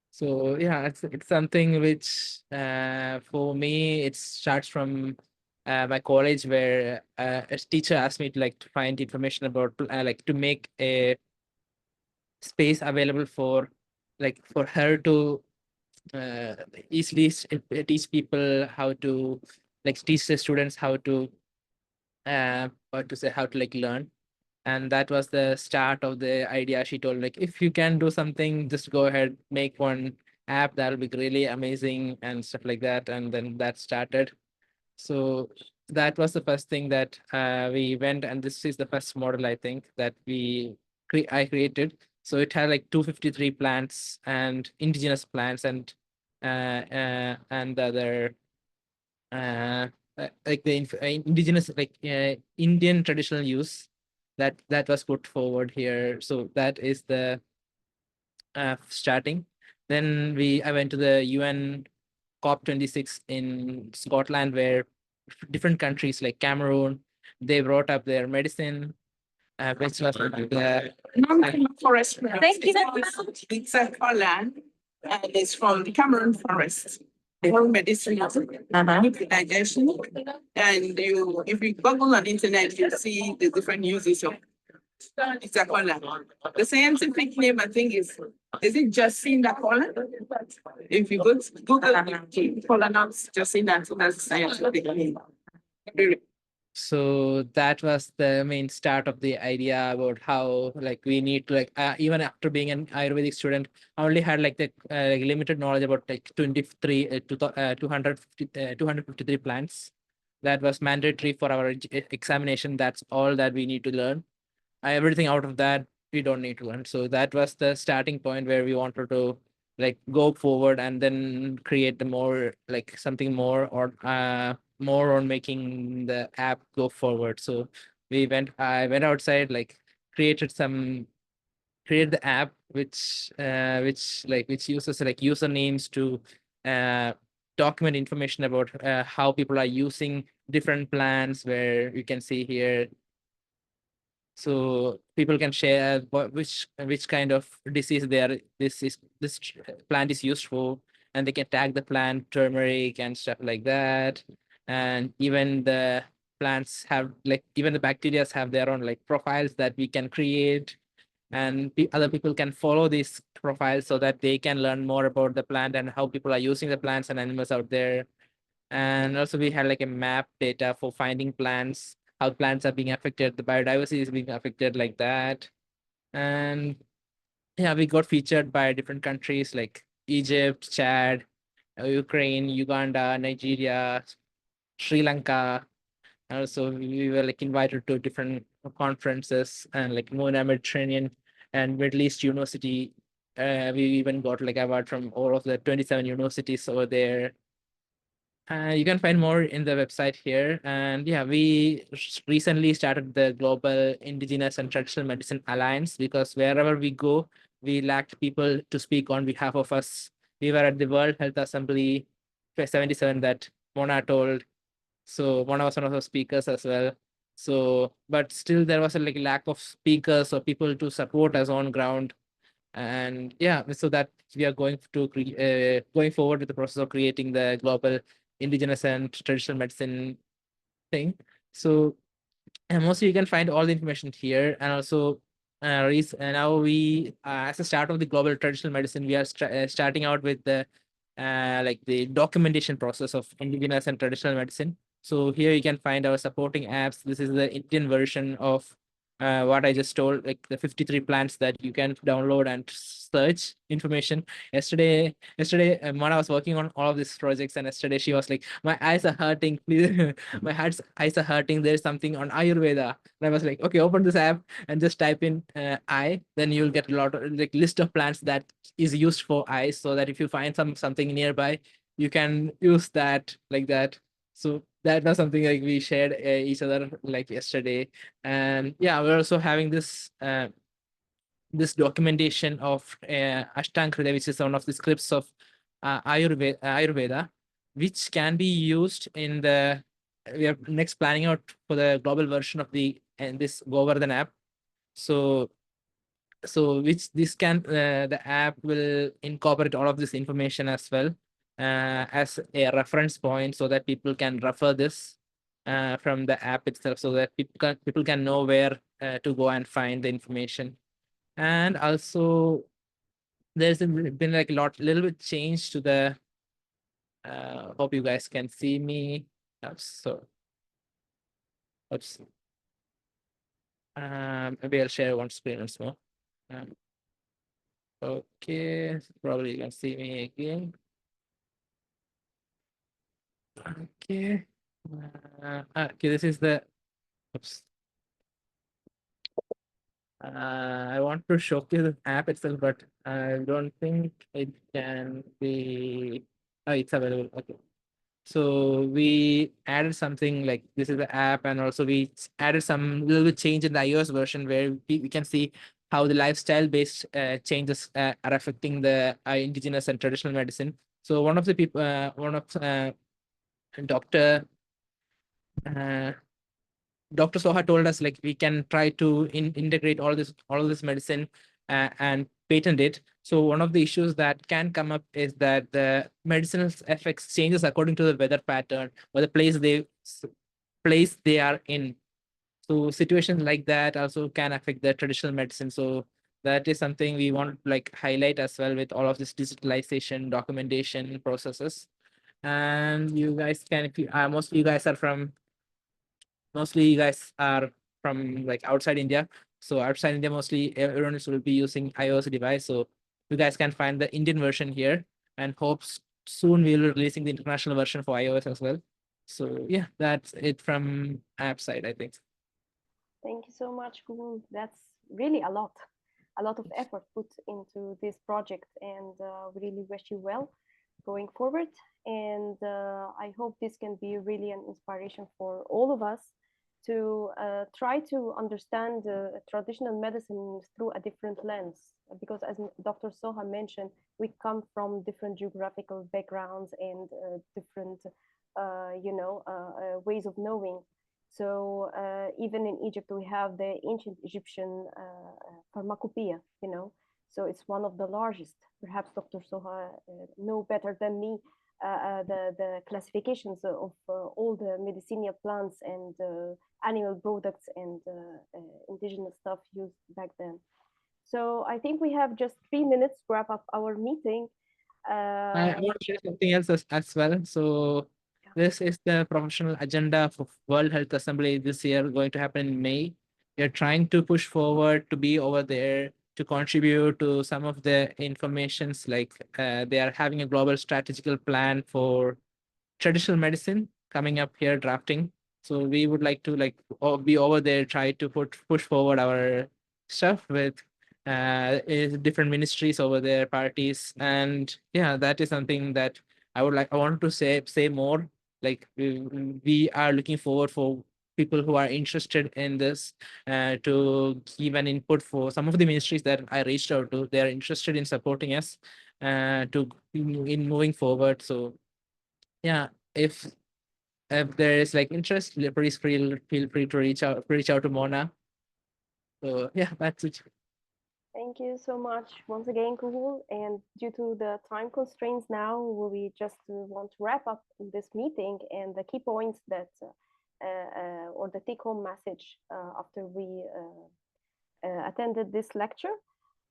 So yeah, it's something which for me it starts from my college where a teacher asked me to to find information about like to make a space available for for her to easily teach people how to teach the students how to what to say how to learn. And that was the start of the idea. She told if you can do something, just go ahead, make one app, that'll be really amazing and stuff like that. And then that started. So that was the first thing that we went, and this is the first model I think that I created. So it had 253 plants and indigenous plants and the other indigenous Indian traditional use that was put forward here. So that is the starting. Then I went to the UN COP26 in Scotland, where different countries like Cameroon, they brought up their medicine, which was the Forest. Thank you. It's a Holland, and it's from the Cameroon forest. The whole medicine of digestion. And if you Google on the internet, you see the different uses of it's a Holland. The scientific name, I think, is it Jacinda Holland? If you go to Google, Holland, Jacinda, so that's the scientific name. So that was the main start of the idea about how we need to even after being an Ayurvedic student, I only had the limited knowledge about 23 253 plants. That was mandatory for our examination. That's all that we need to learn. Everything out of that we don't need to learn. So that was the starting point where we wanted to go forward and then create the more something more or more on making the app go forward. So I went outside, created the app which uses like usernames to document information about how people are using different plants, where you can see here. So people can share which kind of disease this plant is used for, and they can tag the plant turmeric and stuff like that. And even the plants have even the bacteria have their own like profiles that we can create, and other people can follow these profiles so that they can learn more about the plant and how people are using the plants and animals out there. And also we had like a map data for finding plants, how plants are being affected, the biodiversity is being affected like that. And yeah, we got featured by different countries like Egypt, Chad, Ukraine, Uganda, Nigeria, Sri Lanka. And also we were like invited to different conferences and like more Mediterranean and Middle East University. We even got like award from all of the 27 universities over there. You can find more in the website here. And yeah, we recently started the Global Indigenous and Traditional Medicine Alliance, because wherever we go, we lacked people to speak on behalf of us. We were at the World Health Assembly 77 that Mona told. So Mona was one of the speakers as well. So, but still there was a like lack of speakers or people to support us on ground. And yeah, so that we are going going forward with the process of creating the Global Indigenous and Traditional Medicine thing. So and mostly you can find all the information here. And also now we as a start of the Global Traditional Medicine, we are starting out with the like the documentation process of indigenous and traditional medicine. So here you can find our supporting apps. This is the Indian version of what I just told, like the 53 plants that you can download and search information. Yesterday, Mona was working on all of these projects, and yesterday she was like, "My eyes are hurting. Please, eyes are hurting. There's something on Ayurveda." And I was like, "Okay, open this app and just type in eye. Then you'll get a lot of like list of plants that is used for eyes, so that if you find something nearby, you can use that like that." So that was something like we shared each other like yesterday. And yeah, we're also having this documentation of Ashtankrita, which is one of the scripts of Ayurveda, which can be used in the we are next planning out for the global version of this Govardhan app. So which this can the app will incorporate all of this information as well as a reference point, so that people can refer this from the app itself, so that people can know where to go and find the information. And also there's been like little bit change to the hope you guys can see me. So oops. Maybe I'll share one screen once more. Okay, probably you can see me again. Okay. Okay, this is the oops. I want to showcase the app itself, but I don't think it can be. Oh, it's available. Okay. So we added something like this is the app, and also we added some little bit change in the iOS version, where we can see how the lifestyle-based changes are affecting the indigenous and traditional medicine. So one of the people, Dr. Dr. Soha told us like we can try to integrate all this medicine and patent it. So one of the issues that can come up is that the medicinal effects changes according to the weather pattern or the place they are in. So situations like that also can affect the traditional medicine. So that is something we want to like highlight as well with all of this digitalization documentation processes. And you guys can, if you mostly you guys are from like outside India. So outside India, mostly everyone will be using iOS device. So you guys can find the Indian version here, and hopes soon we'll be releasing the international version for iOS as well. So yeah, that's it from app side, I think. Thank you so much, Kuhn. That's really a lot of effort put into this project, and we really wish you well going forward. And I hope this can be really an inspiration for all of us to try to understand traditional medicine through a different lens. Because as Dr. Soha mentioned, we come from different geographical backgrounds and different, ways of knowing. So even in Egypt, we have the ancient Egyptian pharmacopoeia, so it's one of the largest. Perhaps Dr. Soha know better than me the classifications of all the medicinal plants and animal products and indigenous stuff used back then. So I think we have just 3 minutes to wrap up our meeting. I want to share something else as well. So this is the professional agenda for World Health Assembly this year, going to happen in May. We are trying to push forward to be over there to contribute to some of the informations, like they are having a global strategical plan for traditional medicine coming up here drafting. So we would like to be over there, try to push forward our stuff with different ministries over there, parties, and yeah, that is something that I want to say more. Like we are looking forward for people who are interested in this to give an input for some of the ministries that I reached out to. They are interested in supporting us to in moving forward. So yeah, if there is like interest, please feel free to reach out to Mona. So yeah, that's it. Thank you so much once again, Kuhul. And due to the time constraints now, we just want to wrap up this meeting and the key points that, or the take-home message after we attended this lecture.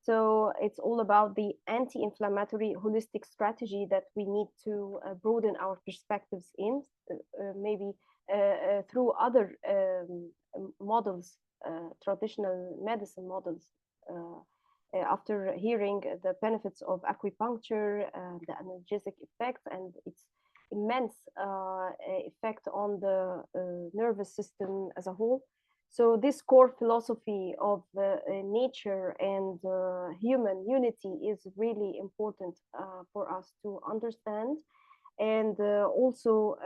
So it's all about the anti-inflammatory holistic strategy that we need to broaden our perspectives in, maybe through other models, traditional medicine models. After hearing the benefits of acupuncture, the analgesic effects, and its immense effect on the nervous system as a whole. So this core philosophy of nature and human unity is really important for us to understand. And also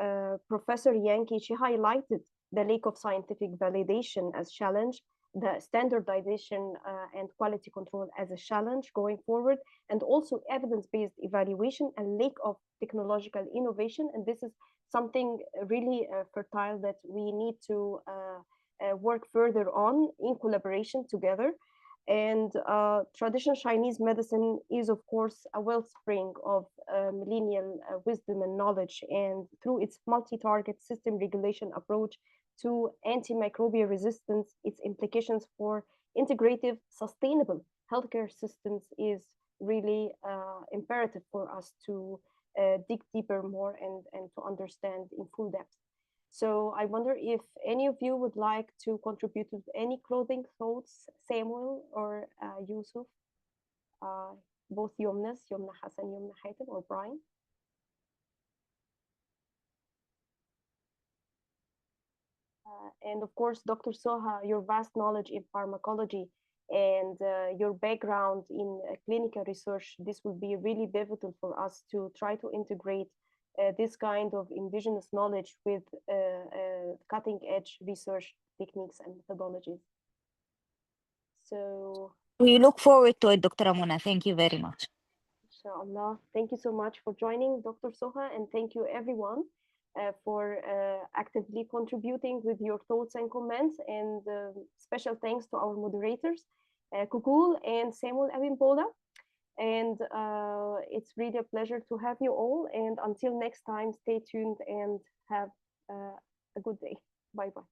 Professor Yankee, she highlighted the lack of scientific validation as challenge, the standardization and quality control as a challenge going forward, and also evidence-based evaluation and lack of technological innovation. And this is something really fertile that we need to work further on in collaboration together. And traditional Chinese medicine is, of course, a wellspring of millennial wisdom and knowledge. And through its multi-target system regulation approach to antimicrobial resistance, its implications for integrative, sustainable healthcare systems is really imperative for us to dig deeper more and to understand in full depth. So I wonder if any of you would like to contribute with any closing thoughts, Samuel or Yusuf, both Yomna Hassan, Yomna Haitem, or Brian. And of course, Dr. Soha, your vast knowledge in pharmacology and your background in clinical research, this will be really pivotal for us to try to integrate this kind of indigenous knowledge with cutting edge research techniques and methodologies. So we look forward to it, Dr. Amuna. Thank you very much. Inshallah. Thank you so much for joining, Dr. Soha, and thank you everyone for actively contributing with your thoughts and comments. And special thanks to our moderators, Kukul and Samuel Abimbola. And it's really a pleasure to have you all. And until next time, stay tuned and have a good day. Bye-bye.